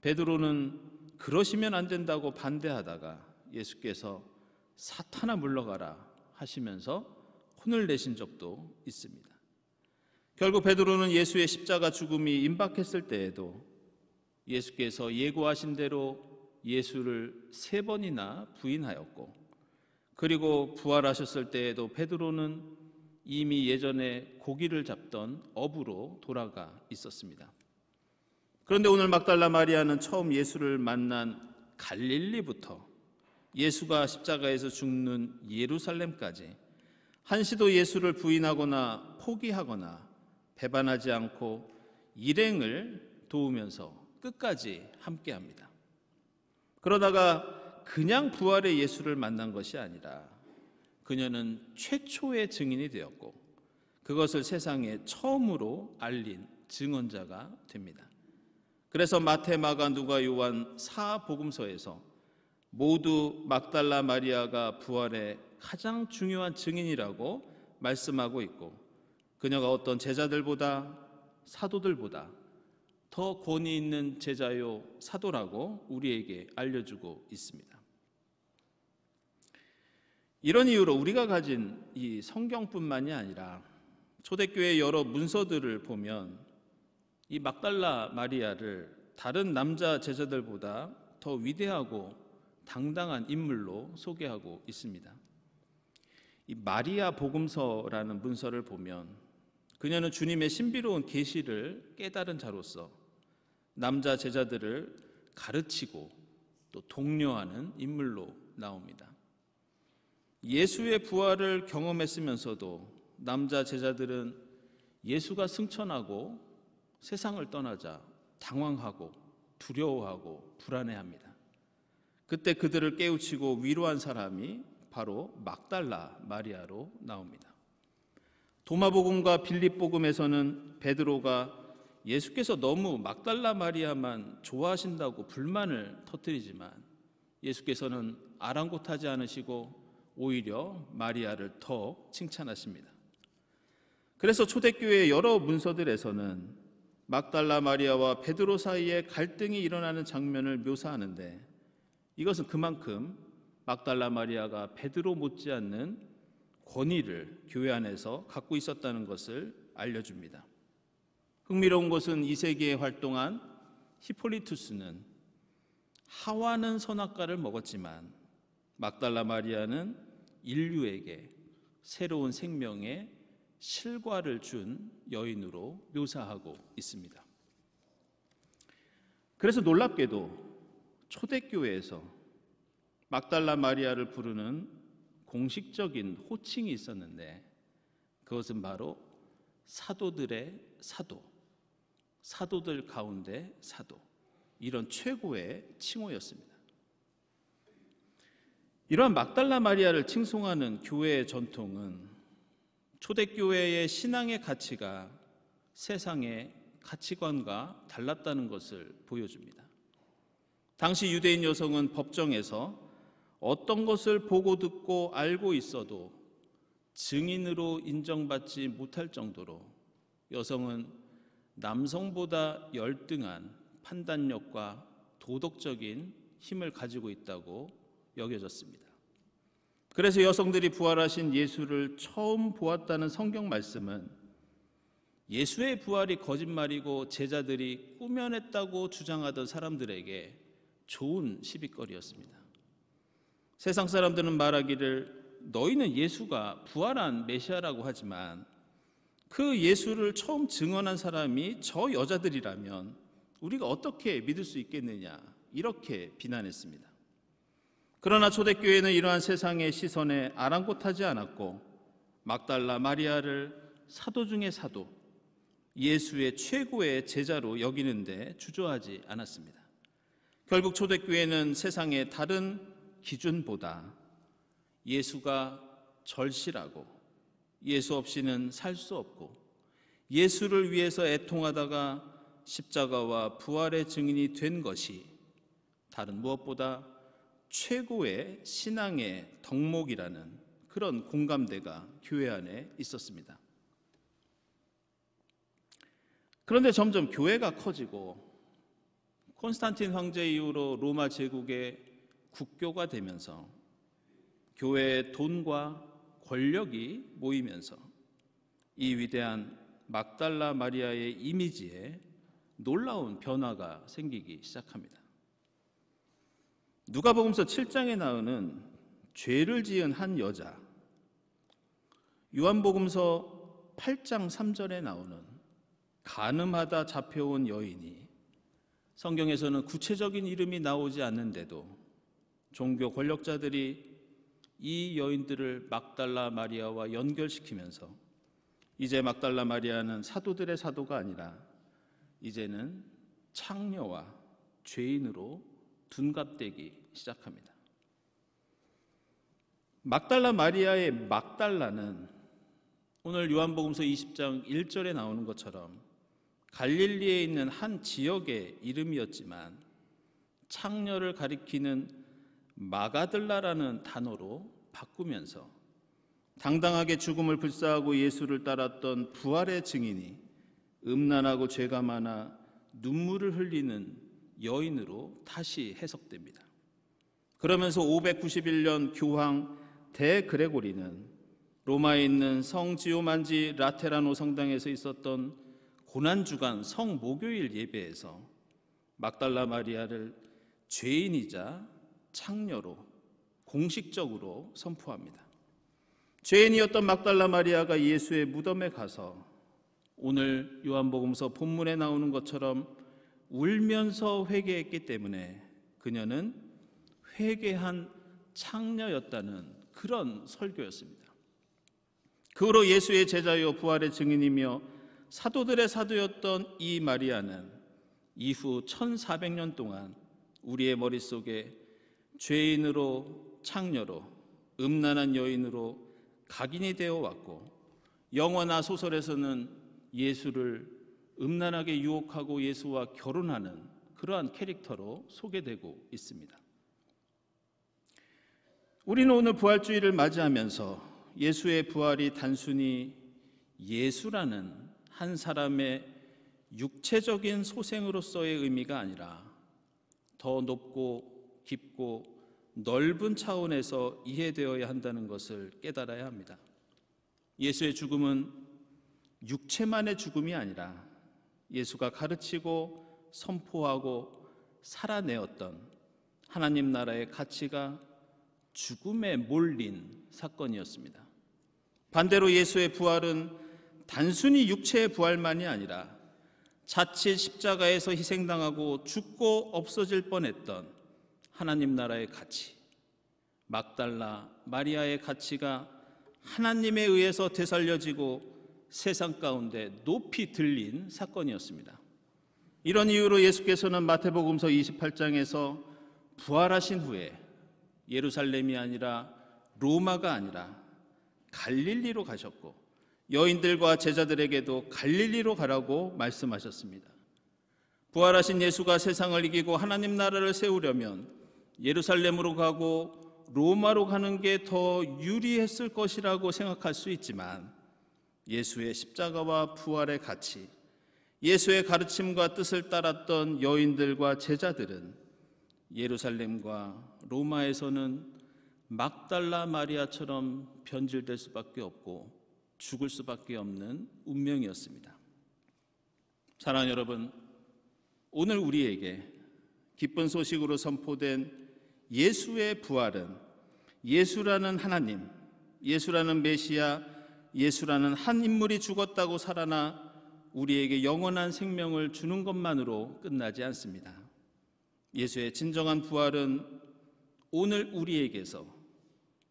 A: 베드로는 그러시면 안 된다고 반대하다가 예수께서 사탄아 물러가라 하시면서 혼을 내신 적도 있습니다. 결국 베드로는 예수의 십자가 죽음이 임박했을 때에도 예수께서 예고하신 대로 예수를 3번이나 부인하였고 그리고 부활하셨을 때에도 베드로는 이미 예전에 고기를 잡던 어부로 돌아가 있었습니다. 그런데 오늘 막달라 마리아는 처음 예수를 만난 갈릴리부터 예수가 십자가에서 죽는 예루살렘까지 한시도 예수를 부인하거나 포기하거나 배반하지 않고 일행을 도우면서 끝까지 함께합니다. 그러다가 그냥 부활의 예수를 만난 것이 아니라 그녀는 최초의 증인이 되었고 그것을 세상에 처음으로 알린 증언자가 됩니다. 그래서 마태, 마가, 누가, 요한 4복음서에서 모두 막달라 마리아가 부활의 가장 중요한 증인이라고 말씀하고 있고 그녀가 어떤 제자들보다 사도들보다 더 권위 있는 제자요 사도라고 우리에게 알려주고 있습니다. 이런 이유로 우리가 가진 이 성경뿐만이 아니라 초대교회의 여러 문서들을 보면 이 막달라 마리아를 다른 남자 제자들보다 더 위대하고 당당한 인물로 소개하고 있습니다. 이 마리아 복음서라는 문서를 보면 그녀는 주님의 신비로운 계시를 깨달은 자로서 남자 제자들을 가르치고 또 독려하는 인물로 나옵니다. 예수의 부활을 경험했으면서도 남자 제자들은 예수가 승천하고 세상을 떠나자 당황하고 두려워하고 불안해합니다. 그때 그들을 깨우치고 위로한 사람이 바로 막달라 마리아로 나옵니다. 도마복음과 빌립복음에서는 베드로가 예수께서 너무 막달라 마리아만 좋아하신다고 불만을 터뜨리지만 예수께서는 아랑곳하지 않으시고 오히려 마리아를 더 칭찬하십니다. 그래서 초대교회의 여러 문서들에서는 막달라 마리아와 베드로 사이에 갈등이 일어나는 장면을 묘사하는데 이것은 그만큼 막달라 마리아가 베드로 못지않는 권위를 교회 안에서 갖고 있었다는 것을 알려줍니다. 흥미로운 것은 2세기에 활동한 히폴리투스는 하와는 선악과를 먹었지만 막달라 마리아는 인류에게 새로운 생명의 실과를 준 여인으로 묘사하고 있습니다. 그래서 놀랍게도 초대교회에서 막달라 마리아를 부르는 공식적인 호칭이 있었는데 그것은 바로
E: 사도들의 사도, 사도들 가운데 사도, 이런 최고의 칭호였습니다. 이러한 막달라 마리아를 칭송하는 교회의 전통은 초대교회의 신앙의 가치가 세상의 가치관과 달랐다는 것을 보여줍니다. 당시 유대인 여성은 법정에서 어떤 것을 보고 듣고 알고 있어도 증인으로 인정받지 못할 정도로 여성은 남성보다 열등한 판단력과 도덕적인 힘을 가지고 있다고 여겨졌습니다. 그래서 여성들이 부활하신 예수를 처음 보았다는 성경 말씀은 예수의 부활이 거짓말이고 제자들이 꾸며냈다고 주장하던 사람들에게 좋은 시비거리였습니다. 세상 사람들은 말하기를 너희는 예수가 부활한 메시아라고 하지만 그 예수를 처음 증언한 사람이 저 여자들이라면 우리가 어떻게 믿을 수 있겠느냐, 이렇게 비난했습니다. 그러나 초대교회는 이러한 세상의 시선에 아랑곳하지 않았고 막달라 마리아를 사도 중의 사도, 예수의 최고의 제자로 여기는데 주저하지 않았습니다. 결국 초대교회는 세상의 다른 기준보다 예수가 절실하고 예수 없이는 살 수 없고 예수를 위해서 애통하다가 십자가와 부활의 증인이 된 것이 다른 무엇보다 최고의 신앙의 덕목이라는 그런 공감대가 교회 안에 있었습니다. 그런데 점점 교회가 커지고 콘스탄틴 황제 이후로 로마 제국의 국교가 되면서 교회의 돈과 권력이 모이면서 이 위대한 막달라 마리아의 이미지에 놀라운 변화가 생기기 시작합니다. 누가복음서 7장에 나오는 죄를 지은 한 여자, 요한복음서 8장 3절에 나오는 간음하다 잡혀온 여인이 성경에서는 구체적인 이름이 나오지 않는데도 종교 권력자들이 이 여인들을 막달라 마리아와 연결시키면서 이제 막달라 마리아는 사도들의 사도가 아니라 이제는 창녀와 죄인으로 둔갑되기 시작합니다. 막달라 마리아의 막달라는 오늘 요한복음서 20장 1절에 나오는 것처럼 갈릴리에 있는 한 지역의 이름이었지만 창녀를 가리키는 마가들라라는 단어로 바꾸면서 당당하게 죽음을 불사하고 예수를 따랐던 부활의 증인이 음란하고 죄가 많아 눈물을 흘리는 여인으로 다시 해석됩니다. 그러면서 591년 교황 대그레고리는 로마에 있는 성 지오만지 라테라노 성당에서 있었던 고난주간 성목요일 예배에서 막달라 마리아를 죄인이자 창녀로 공식적으로 선포합니다. 죄인이었던 막달라 마리아가 예수의 무덤에 가서 오늘 요한복음서 본문에 나오는 것처럼 울면서 회개했기 때문에 그녀는 회개한 창녀였다는 그런 설교였습니다. 그 후로 예수의 제자요 부활의 증인이며 사도들의 사도였던 이 마리아는 이후 1400년 동안 우리의 머릿속에 죄인으로 창녀로 음란한 여인으로 각인이 되어 왔고 영화나 소설에서는 예수를 음란하게 유혹하고 예수와 결혼하는 그러한 캐릭터로 소개되고 있습니다. 우리는 오늘 부활주의를 맞이하면서 예수의 부활이 단순히 예수라는 한 사람의 육체적인 소생으로서의 의미가 아니라 더 높고 깊고 넓은 차원에서 이해되어야 한다는 것을 깨달아야 합니다. 예수의 죽음은 육체만의 죽음이 아니라 예수가 가르치고 선포하고 살아내었던 하나님 나라의 가치가 죽음에 몰린 사건이었습니다. 반대로 예수의 부활은 단순히 육체의 부활만이 아니라 자칫 십자가에서 희생당하고 죽고 없어질 뻔했던 하나님 나라의 가치, 막달라 마리아의 가치가 하나님에 의해서 되살려지고 세상 가운데 높이 들린 사건이었습니다. 이런 이유로 예수께서는 마태복음서 28장에서 부활하신 후에 예루살렘이 아니라 로마가 아니라 갈릴리로 가셨고 여인들과 제자들에게도 갈릴리로 가라고 말씀하셨습니다. 부활하신 예수가 세상을 이기고 하나님 나라를 세우려면 예루살렘으로 가고 로마로 가는 게 더 유리했을 것이라고 생각할 수 있지만 예수의 십자가와 부활의 가치, 예수의 가르침과 뜻을 따랐던 여인들과 제자들은 예루살렘과 로마에서는 막달라 마리아처럼 변질될 수밖에 없고 죽을 수밖에 없는 운명이었습니다. 사랑하는 여러분, 오늘 우리에게 기쁜 소식으로 선포된 예수의 부활은 예수라는 하나님, 예수라는 메시아, 예수라는 한 인물이 죽었다고 살아나 우리에게 영원한 생명을 주는 것만으로 끝나지 않습니다. 예수의 진정한 부활은 오늘 우리에게서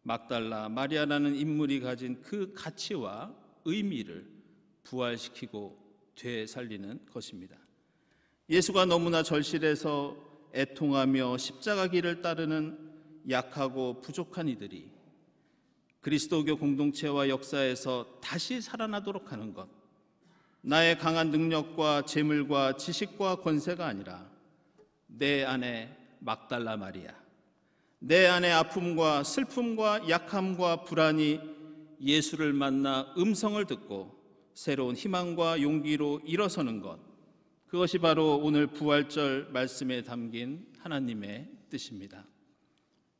E: 막달라 마리아라는 인물이 가진 그 가치와 의미를 부활시키고 되살리는 것입니다. 예수가 너무나 절실해서 애통하며 십자가 길을 따르는 약하고 부족한 이들이 그리스도교 공동체와 역사에서 다시 살아나도록 하는 것, 나의 강한 능력과 재물과 지식과 권세가 아니라 내 안에 막달라 마리아, 내 안에 아픔과 슬픔과 약함과 불안이 예수를 만나 음성을 듣고 새로운 희망과 용기로 일어서는 것, 그것이 바로 오늘 부활절 말씀에 담긴 하나님의 뜻입니다.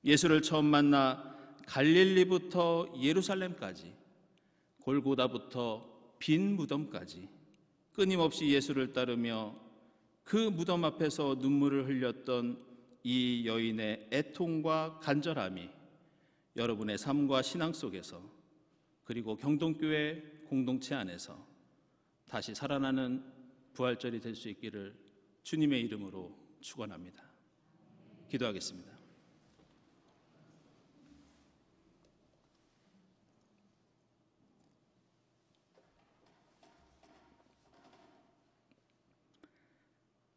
E: 예수를 처음 만나 갈릴리부터 예루살렘까지, 골고다부터 빈 무덤까지 끊임없이 예수를 따르며 그 무덤 앞에서 눈물을 흘렸던 이 여인의 애통과 간절함이 여러분의 삶과 신앙 속에서, 그리고 경동교회 공동체 안에서 다시 살아나는 부활절이 될 수 있기를 주님의 이름으로 축원합니다. 기도하겠습니다.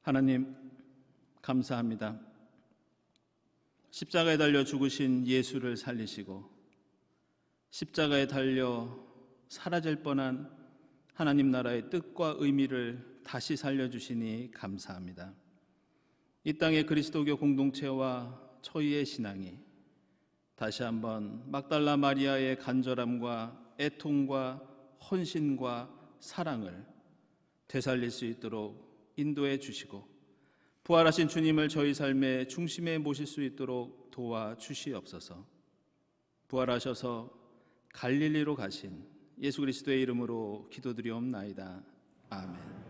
E: 하나님, 감사합니다. 십자가에 달려 죽으신 예수를 살리시고 십자가에 달려 사라질 뻔한 하나님 나라의 뜻과 의미를 다시 살려주시니 감사합니다. 이 땅의 그리스도교 공동체와 저희의 신앙이 다시 한번 막달라 마리아의 간절함과 애통과 헌신과 사랑을 되살릴 수 있도록 인도해 주시고 부활하신 주님을 저희 삶의 중심에 모실 수 있도록 도와주시옵소서. 부활하셔서 갈릴리로 가신 예수 그리스도의 이름으로 기도드리옵나이다. 아멘.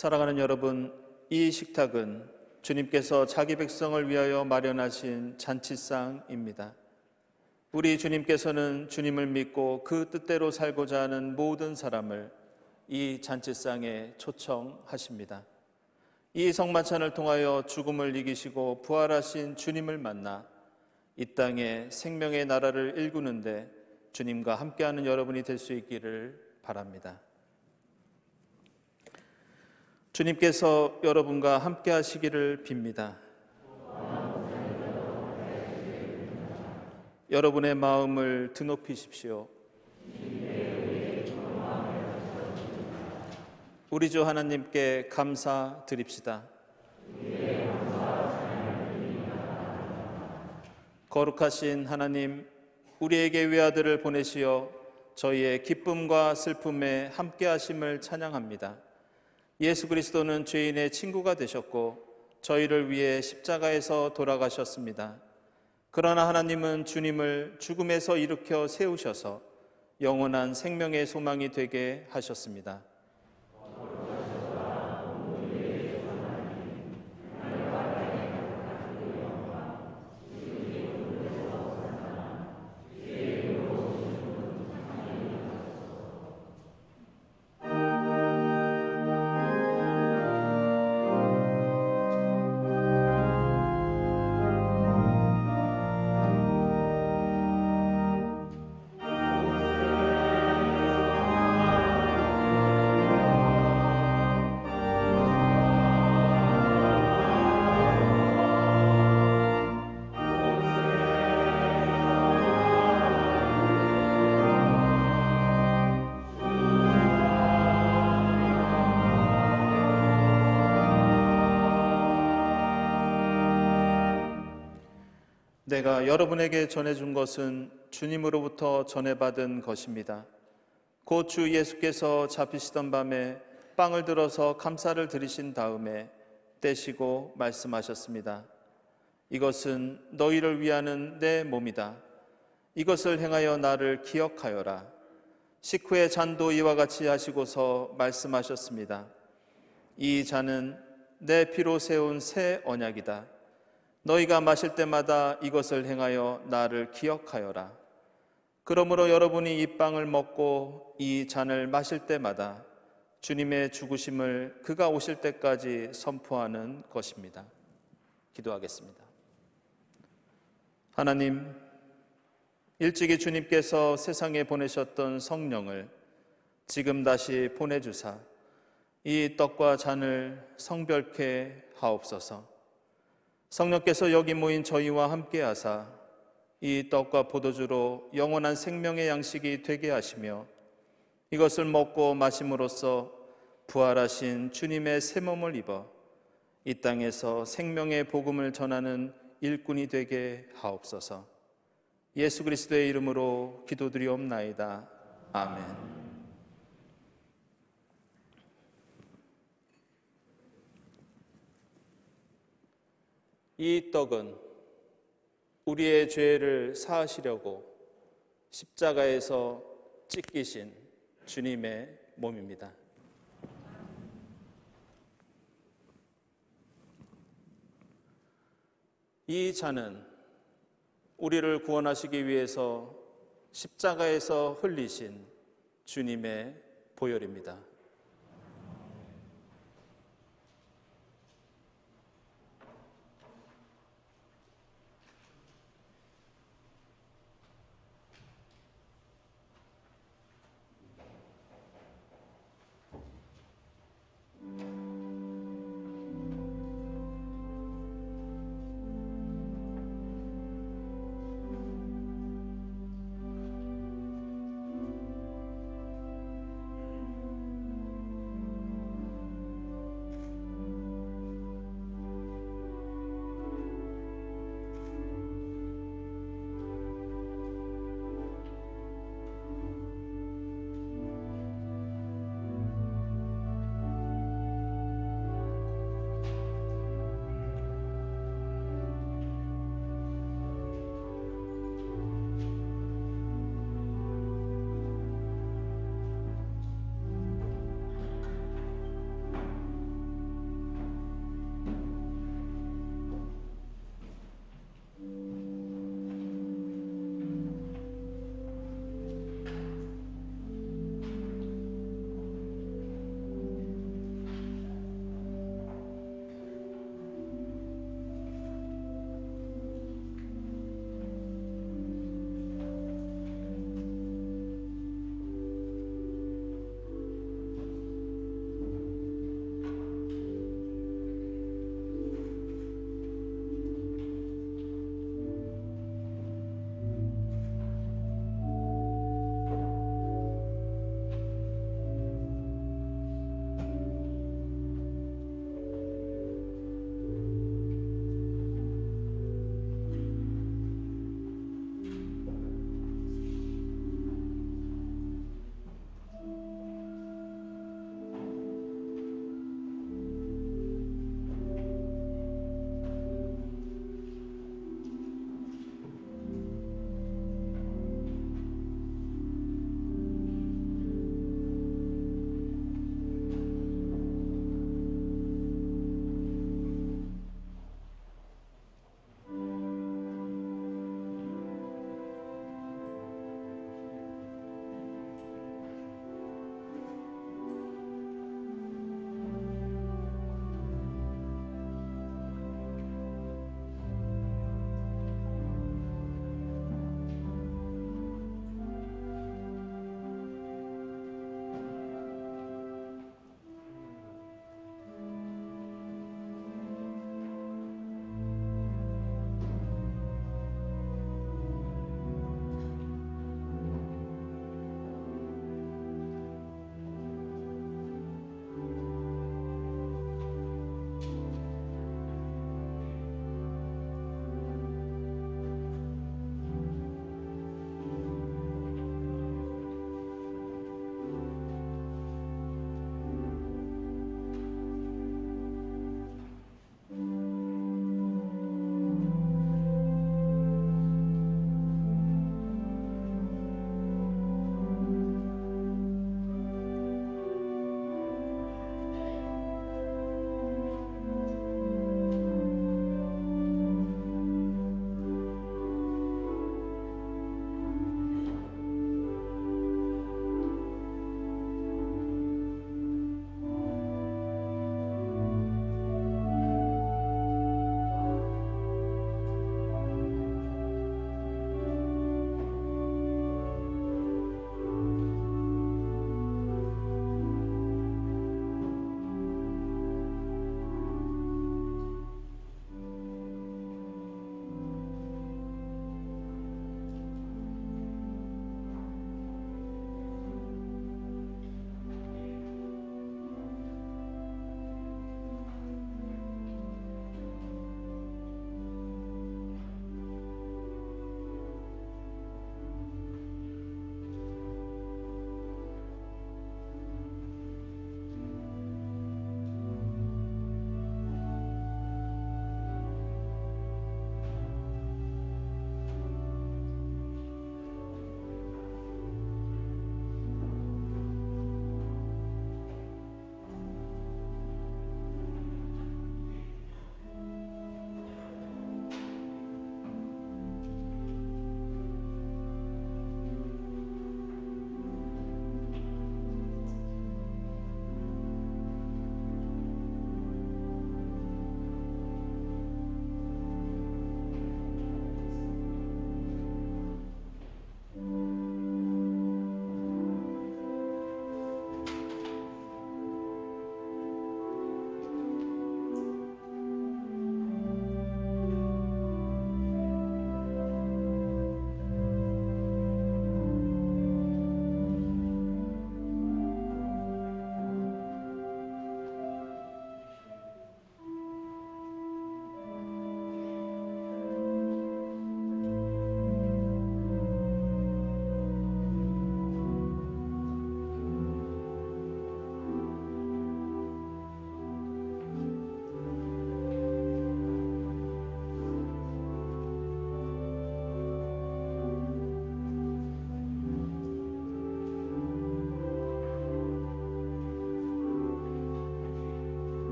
A: 사랑하는 여러분, 이 식탁은 주님께서 자기 백성을 위하여 마련하신 잔치상입니다. 우리 주님께서는 주님을 믿고 그 뜻대로 살고자 하는 모든 사람을 이 잔치상에 초청하십니다. 이 성만찬을 통하여 죽음을 이기시고 부활하신 주님을 만나 이 땅에 생명의 나라를 일구는데 주님과 함께하는 여러분이 될 수 있기를 바랍니다. 주님께서 여러분과 함께 하시기를 빕니다. 여러분의 마음을 드높이십시오. 우리 주 하나님께 감사드립시다. 거룩하신 하나님, 우리에게 외아들을 보내시어 저희의 기쁨과 슬픔에 함께 하심을 찬양합니다. 예수 그리스도는 죄인의 친구가 되셨고 저희를 위해 십자가에서 돌아가셨습니다. 그러나 하나님은 주님을 죽음에서 일으켜 세우셔서 영원한 생명의 소망이 되게 하셨습니다. 내가 여러분에게 전해준 것은 주님으로부터 전해받은 것입니다. 곧 주 예수께서 잡히시던 밤에 빵을 들어서 감사를 드리신 다음에 떼시고 말씀하셨습니다. 이것은 너희를 위하는 내 몸이다. 이것을 행하여 나를 기억하여라. 식후에 잔도 이와 같이 하시고서 말씀하셨습니다. 이 잔은 내 피로 세운 새 언약이다. 너희가 마실 때마다 이것을 행하여 나를 기억하여라. 그러므로 여러분이 이 빵을 먹고 이 잔을 마실 때마다 주님의 죽으심을 그가 오실 때까지 선포하는 것입니다. 기도하겠습니다. 하나님, 일찍이 주님께서 세상에 보내셨던 성령을 지금 다시 보내주사 이 떡과 잔을 성별케 하옵소서. 성령께서 여기 모인 저희와 함께 하사 이 떡과 포도주로 영원한 생명의 양식이 되게 하시며 이것을 먹고 마심으로써 부활하신 주님의 새 몸을 입어 이 땅에서 생명의 복음을 전하는 일꾼이 되게 하옵소서. 예수 그리스도의 이름으로 기도드리옵나이다. 아멘. 이 떡은 우리의 죄를 사하시려고 십자가에서 찢기신 주님의 몸입니다. 이 잔은 우리를 구원하시기 위해서 십자가에서 흘리신 주님의 보혈입니다.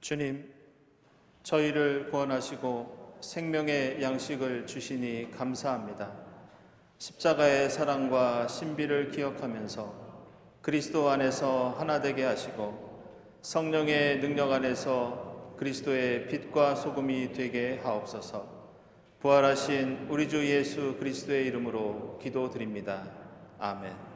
A: 주님, 저희를 구원하시고 생명의 양식을 주시니 감사합니다. 십자가의 사랑과 신비를 기억하면서 그리스도 안에서 하나 되게 하시고 성령의 능력 안에서 그리스도의 빛과 소금이 되게 하옵소서. 부활하신 우리 주 예수 그리스도의 이름으로 기도드립니다. 아멘.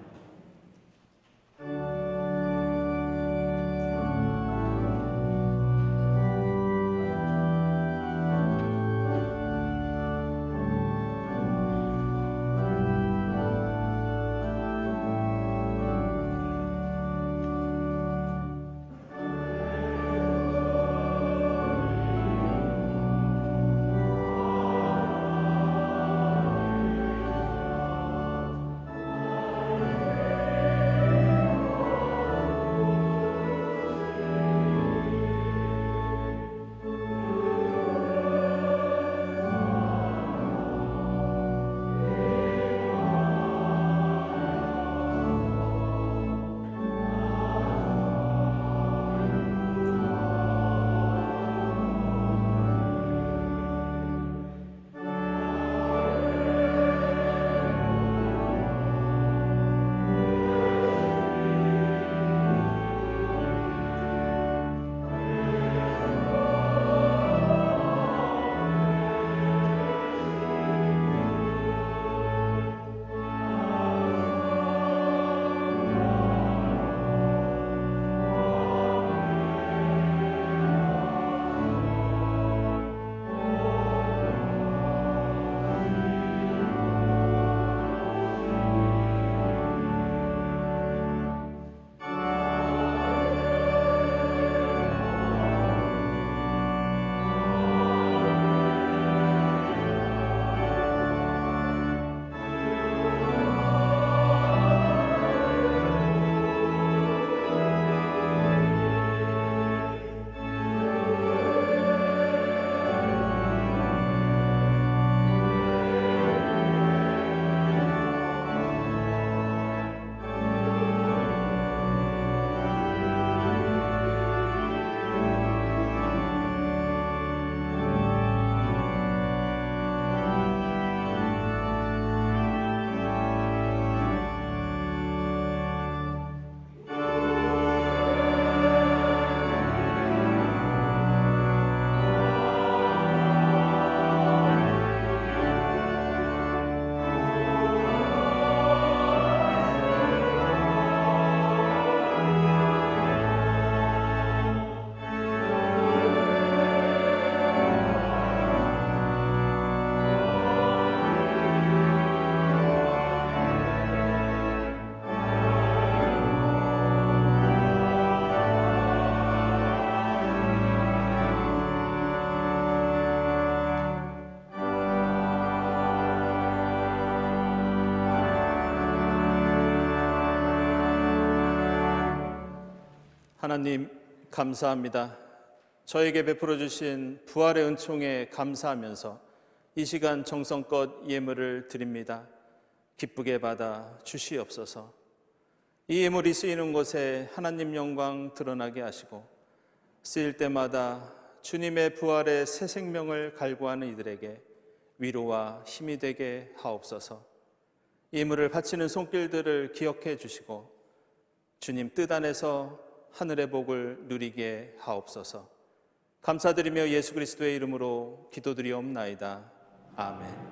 A: 하나님 감사합니다. 저에게 베풀어 주신 부활의 은총에 감사하면서 이 시간 정성껏 예물을 드립니다. 기쁘게 받아 주시옵소서. 이 예물이 쓰이는 곳에 하나님 영광 드러나게 하시고 쓰일 때마다 주님의 부활의 새 생명을 갈구하는 이들에게 위로와 힘이 되게 하옵소서. 예물을 바치는 손길들을 기억해 주시고 주님 뜻 안에서 하늘의 복을 누리게 하옵소서. 감사드리며 예수 그리스도의 이름으로 기도드리옵나이다. 아멘.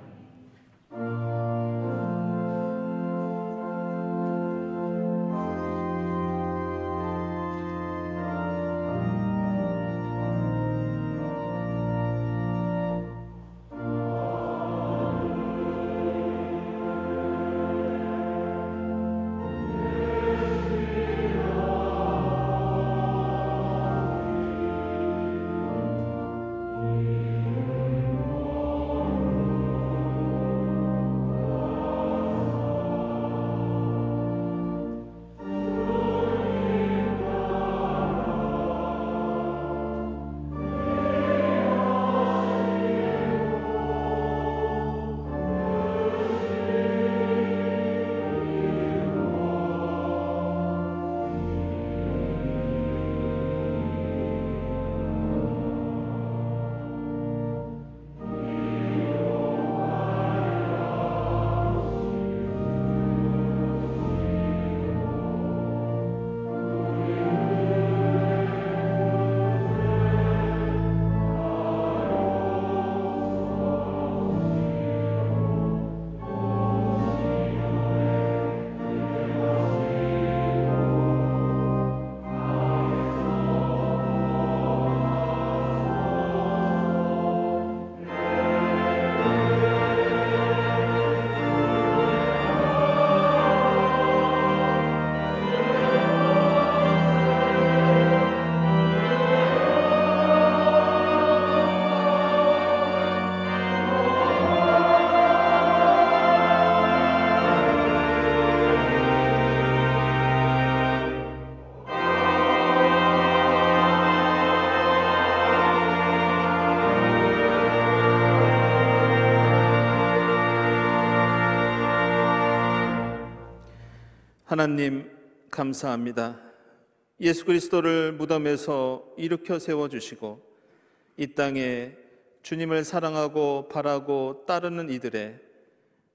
A: 하나님 감사합니다. 예수 그리스도를 무덤에서 일으켜 세워주시고 이 땅에 주님을 사랑하고 바라고 따르는 이들의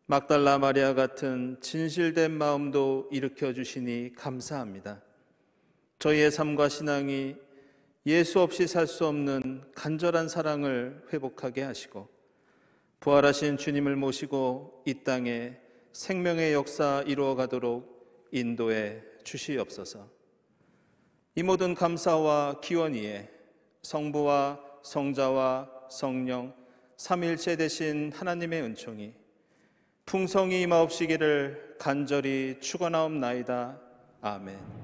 A: 막달라 마리아 같은 진실된 마음도 일으켜 주시니 감사합니다. 저희의 삶과 신앙이 예수 없이 살 수 없는 간절한 사랑을 회복하게 하시고 부활하신 주님을 모시고 이 땅에 생명의 역사 이루어가도록 인도해 주시옵소서. 이 모든 감사와 기원 위에 성부와 성자와 성령 삼위일체 되신 하나님의 은총이 풍성히 임하옵시기를 간절히 축원하옵나이다. 아멘.